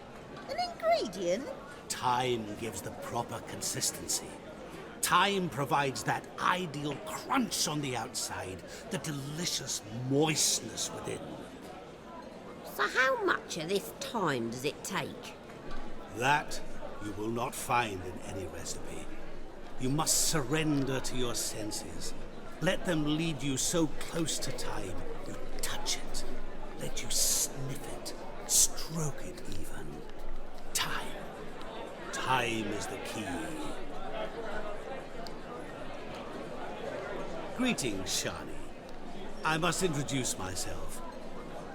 An ingredient? Time gives the proper consistency. Time provides that ideal crunch on the outside, the delicious moistness within. So how much of this time does it take? That you will not find in any recipe. You must surrender to your senses. Let them lead you so close to time, you touch it. Let you sniff it, stroke it even. Time. Time is the key. Greetings, Shani. I must introduce myself.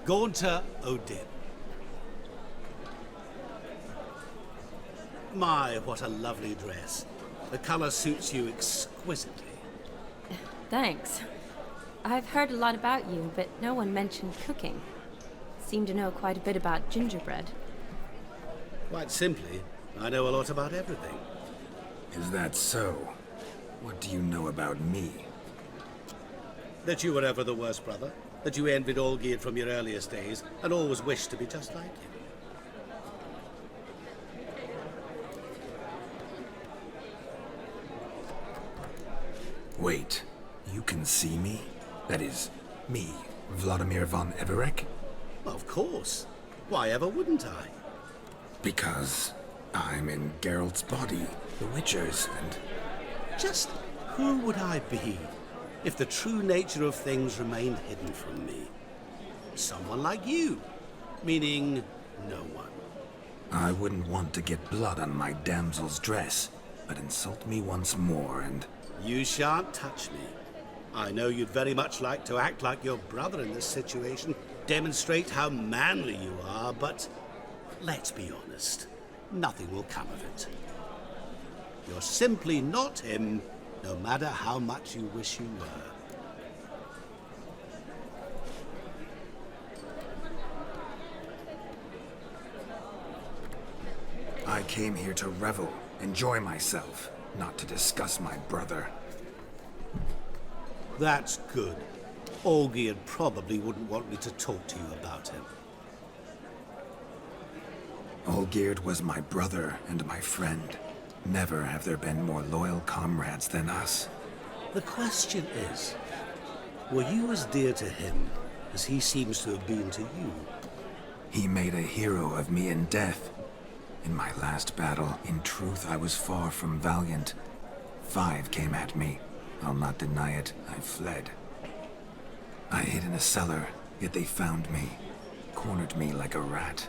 Gaunter Odin. My, what a lovely dress. The color suits you exquisitely. Thanks. I've heard a lot about you, but no one mentioned cooking. Seem to know quite a bit about gingerbread. Quite simply, I know a lot about everything. Is that so? What do you know about me? That you were ever the worst brother. That you envied Olgierd from your earliest days, and always wished to be just like him. Wait, you can see me? That is, me, Vladimir von Everek? Of course. Why ever wouldn't I? Because I'm in Geralt's body, the Witcher's, and... Just who would I be? if the true nature of things remained hidden from me. Someone like you, meaning no one. I wouldn't want to get blood on my damsel's dress, but insult me once more and... You shan't touch me. I know you'd very much like to act like your brother in this situation, demonstrate how manly you are, but let's be honest, nothing will come of it. You're simply not him, no matter how much you wish you were. I came here to revel, enjoy myself, not to discuss my brother. That's good. Olgierd probably wouldn't want me to talk to you about him. Olgierd was my brother and my friend. Never have there been more loyal comrades than us. The question is, were you as dear to him as he seems to have been to you? He made a hero of me in death. In my last battle, in truth, I was far from valiant. 5 came at me. I'll not deny it, I fled. I hid in a cellar, yet they found me, cornered me like a rat.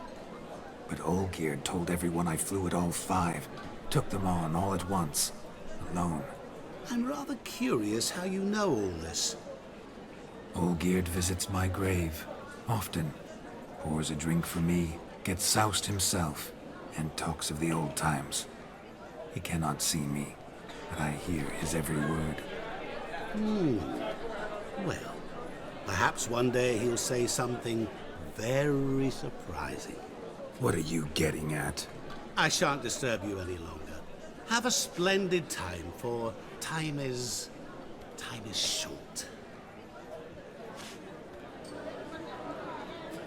But Olgierd told everyone I flew at all 5, took them on all at once, alone. I'm rather curious how you know all this. Olgierd visits my grave, often. Pours a drink for me, gets soused himself, and talks of the old times. He cannot see me, but I hear his every word. Well, perhaps one day he'll say something very surprising. What are you getting at? I shan't disturb you any longer. Have a splendid time, for time is short.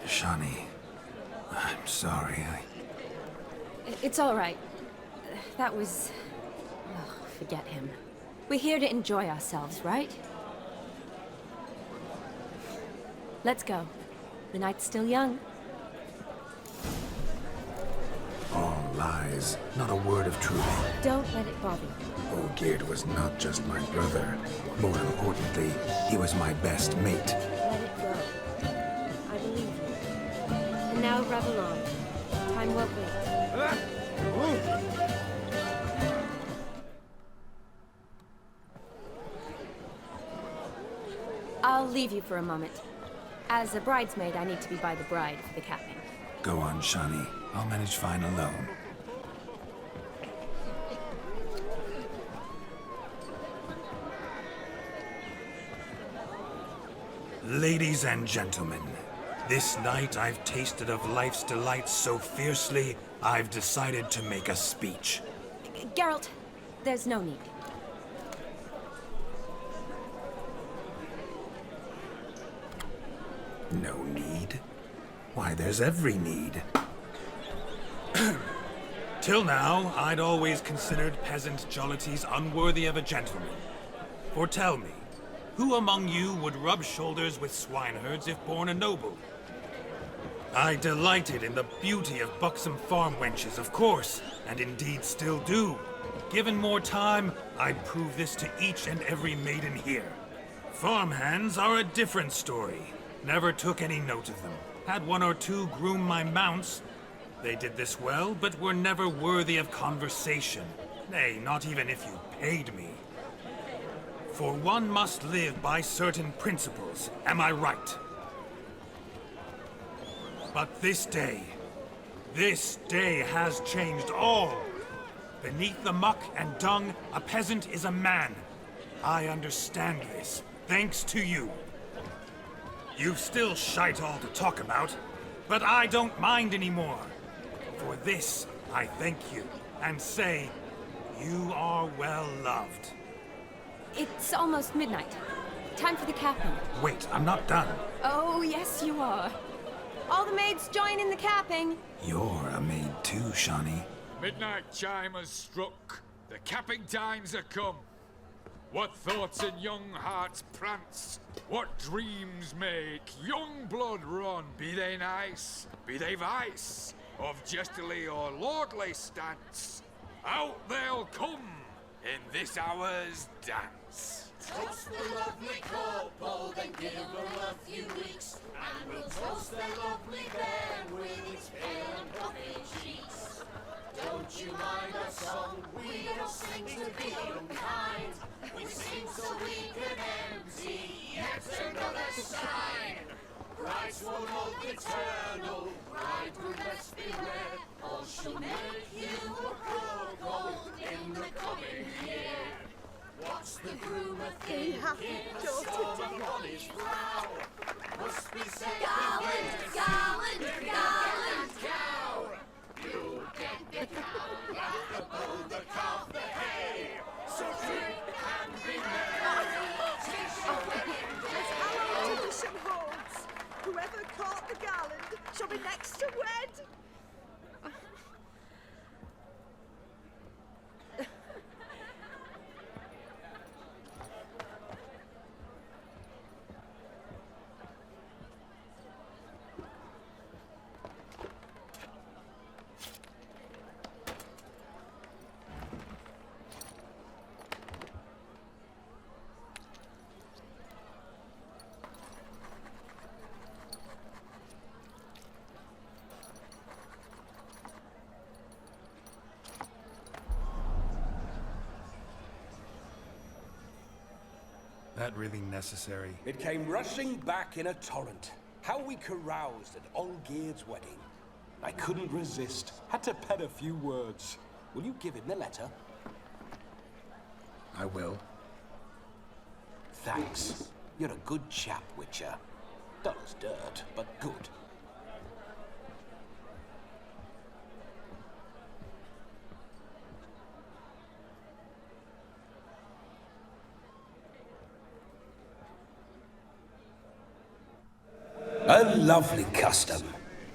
Shani, I'm sorry, It's all right. That was... Oh, forget him. We're here to enjoy ourselves, right? Let's go. The night's still young. All lies, not a word of truth. Don't let it bother you. Olgierd was not just my brother. More importantly, he was my best mate. Let it go. I believe you. And now revel on. Time won't wait. I'll leave you for a moment. As a bridesmaid, I need to be by the bride for the capping. Go on, Shani. I'll manage fine alone. Ladies and gentlemen, this night I've tasted of life's delights so fiercely, I've decided to make a speech. Geralt, there's no need. No need? Why, there's every need. Till now, I'd always considered peasant jollities unworthy of a gentleman. For tell me, who among you would rub shoulders with swineherds if born a noble? I delighted in the beauty of buxom farm wenches, of course, and indeed still do. Given more time, I'd prove this to each and every maiden here. Farmhands are a different story. Never took any note of them. Had 1 or 2 groom my mounts. They did this well, but were never worthy of conversation. Nay, not even if you paid me. For one must live by certain principles, am I right? But this day has changed all. Beneath the muck and dung, a peasant is a man. I understand this, thanks to you. You've still shite all to talk about, but I don't mind anymore. For this, I thank you, and say, you are well loved. It's almost midnight. Time for the capping. Wait, I'm not done. Oh, yes, you are. All the maids join in the capping. You're a maid too, Shani. Midnight chime has struck. The capping times are come. What thoughts in young hearts prance? What dreams make young blood run? Be they nice, be they vice, of jestily or lordly stance, out they'll come in this hour's dance. toast the lovely couple, then give them a few weeks, and we'll toast their lovely bed with its pale and puffy cheeks. Don't you mind our song? We don't sing to be unkind. We sing so we can empty yet another sign. Bride's one love eternal, bridegroom best beware, or she'll make you a cuckold in the coming year. What's the groom a thinking? Storm upon his brow. Must be said Garland, Garland, Garland, cow. You'll get the cow, laugh the bull, the calf, the hay. So drink and be merry. Tis your wedding day. Our tradition holds. Whoever caught the garland shall be next to wed. That really necessary? It came rushing back in a torrent. How we caroused at Olgierd's wedding. I couldn't resist. Had to pen a few words. Will you give him the letter? I will. Thanks. You're a good chap, Witcher. Dull as dirt, but good. A lovely custom.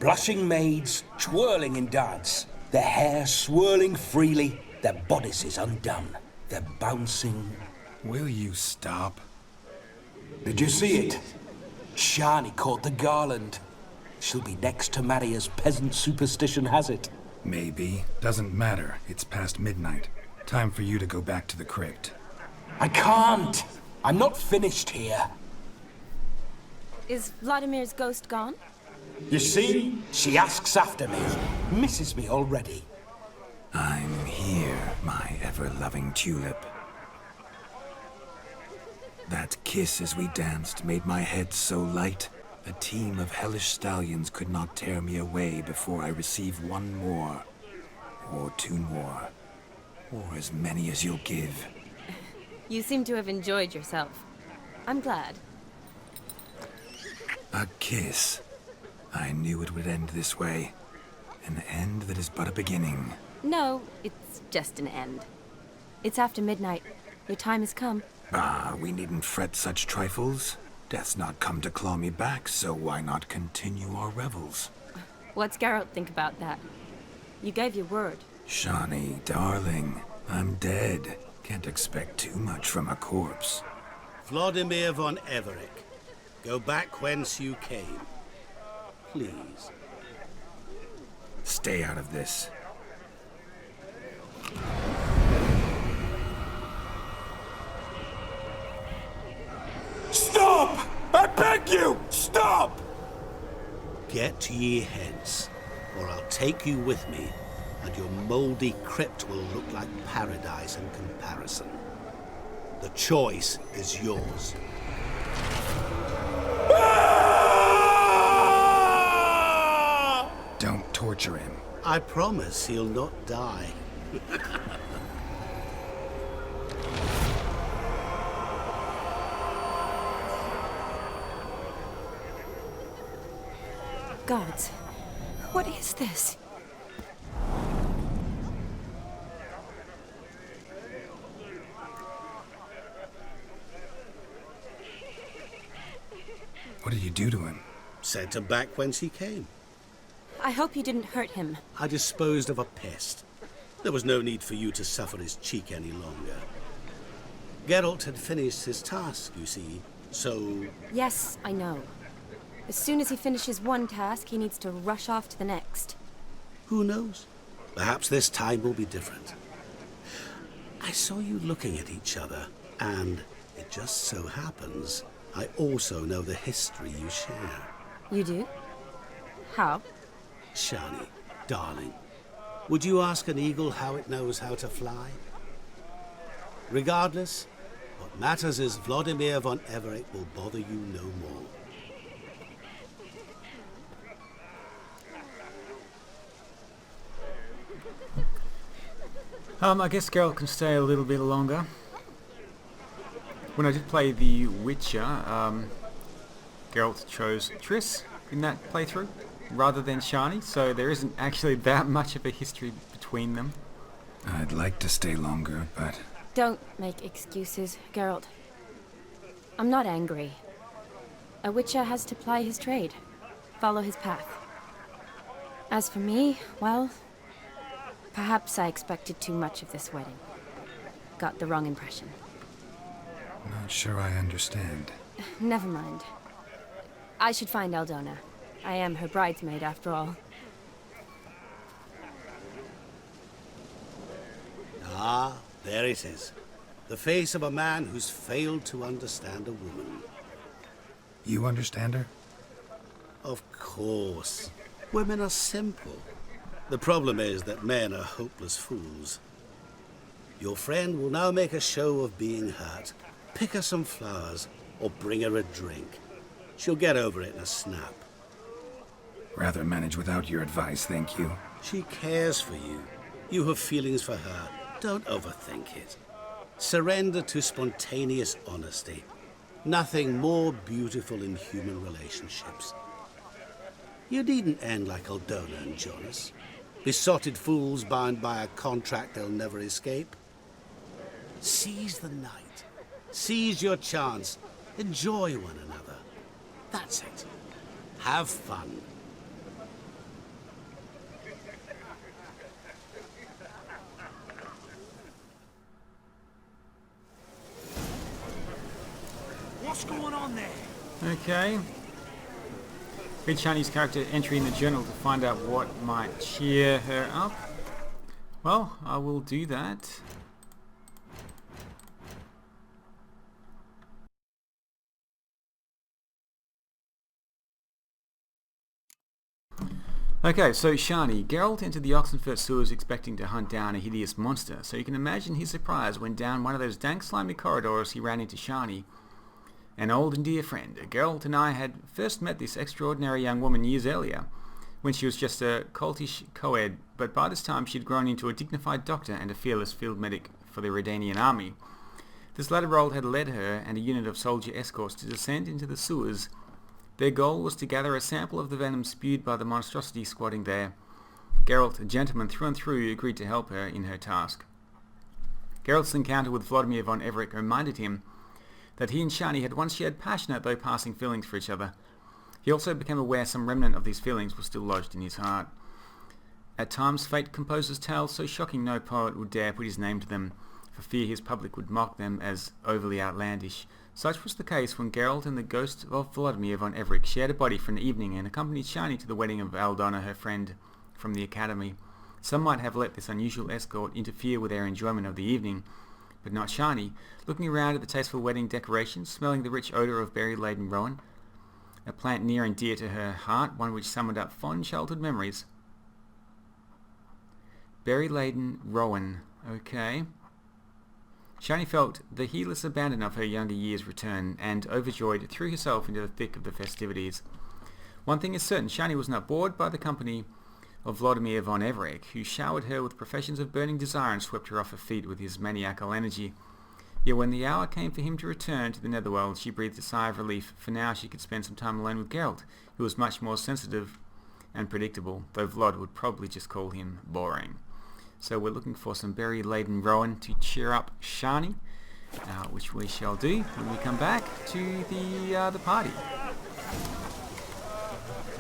Blushing maids, twirling in dance, their hair swirling freely, their bodices undone, their bouncing... Will you stop? Did you see it? Shani caught the garland. She'll be next to marry as peasant superstition has it. Maybe. Doesn't matter. It's past midnight. Time for you to go back to the crypt. I can't! I'm not finished here. Is Vladimir's ghost gone? You see? She asks after me. Misses me already. I'm here, my ever-loving tulip. That kiss as we danced made my head so light. A team of hellish stallions could not tear me away before I receive one more. Or two more. Or as many as you'll give. You seem to have enjoyed yourself. I'm glad. A kiss. I knew it would end this way. An end that is but a beginning. No, it's just an end. It's after midnight. Your time has come. Ah, we needn't fret such trifles. Death's not come to claw me back, so why not continue our revels? What's Geralt think about that? You gave your word. Shani, darling, I'm dead. Can't expect too much from a corpse. Vladimir von Everick, go back whence you came. Please. Stay out of this. Stop! I beg you! Stop! Get ye hence, or I'll take you with me, and your mouldy crypt will look like paradise in comparison. The choice is yours. Don't torture him. I promise he'll not die. Gods, what is this? What did you do to him? Sent him back whence he came. I hope you didn't hurt him. I disposed of a pest. There was no need for you to suffer his cheek any longer. Geralt had finished his task, you see, so... Yes, I know. As soon as he finishes one task, he needs to rush off to the next. Who knows? Perhaps this time will be different. I saw you looking at each other, and it just so happens I also know the history you share. You do? How? Shani, darling, would you ask an eagle how it knows how to fly? Regardless, what matters is Vladimir von Everett will bother you no more. I guess Geralt can stay a little bit longer. When I did play The Witcher, Geralt chose Triss in that playthrough rather than Shani, so there isn't actually that much of a history between them. I'd like to stay longer, but... Don't make excuses, Geralt. I'm not angry. A Witcher has to ply his trade, follow his path. As for me, well, perhaps I expected too much of this wedding. Got the wrong impression. Not sure I understand. Never mind. I should find Aldona. I am her bridesmaid, after all. Ah, there it is. The face of a man who's failed to understand a woman. You understand her? Of course. Women are simple. The problem is that men are hopeless fools. Your friend will now make a show of being hurt. Pick her some flowers, or bring her a drink. She'll get over it in a snap. Rather manage without your advice, thank you. She cares for you. You have feelings for her. Don't overthink it. Surrender to spontaneous honesty. Nothing more beautiful in human relationships. You needn't end like Aldona and Jonas. Besotted fools bound by a contract they'll never escape. Seize the night. Seize your chance. Enjoy one another. That's it. Have fun. What's going on there? Okay. Read Shani's character entry in the journal to find out what might cheer her up. Well, I will do that. Okay, so Shani. Geralt entered the Oxenfurt sewers expecting to hunt down a hideous monster, so you can imagine his surprise when down one of those dank slimy corridors he ran into Shani, an old and dear friend. Geralt and I had first met this extraordinary young woman years earlier, when she was just a cultish co-ed, but by this time she'd grown into a dignified doctor and a fearless field medic for the Redanian army. This latter role had led her and a unit of soldier escorts to descend into the sewers. Their goal was to gather a sample of the venom spewed by the monstrosity squatting there. Geralt, a gentleman through and through, agreed to help her in her task. Geralt's encounter with Vladimir von Everett reminded him that he and Shani had once shared passionate though passing feelings for each other. He also became aware some remnant of these feelings was still lodged in his heart. At times fate composes tales so shocking no poet would dare put his name to them, for fear his public would mock them as overly outlandish. Such was the case when Geralt and the ghost of Vladimir von Everett shared a body for an evening and accompanied Shani to the wedding of Aldona, her friend from the academy. Some might have let this unusual escort interfere with their enjoyment of the evening, but not Shani. Looking around at the tasteful wedding decorations, smelling the rich odour of berry-laden rowan, a plant near and dear to her heart, one which summoned up fond childhood memories. Berry-laden rowan. Okay. Shani felt the heedless abandon of her younger years return, and, overjoyed, threw herself into the thick of the festivities. One thing is certain, Shani was not bored by the company of Vladimir von Everett, who showered her with professions of burning desire and swept her off her feet with his maniacal energy. Yet when the hour came for him to return to the netherworld, she breathed a sigh of relief, for now she could spend some time alone with Geralt, who was much more sensitive and predictable, though Vlad would probably just call him boring. So we're looking for some berry-laden rowan to cheer up Shani, which we shall do when we come back to the party.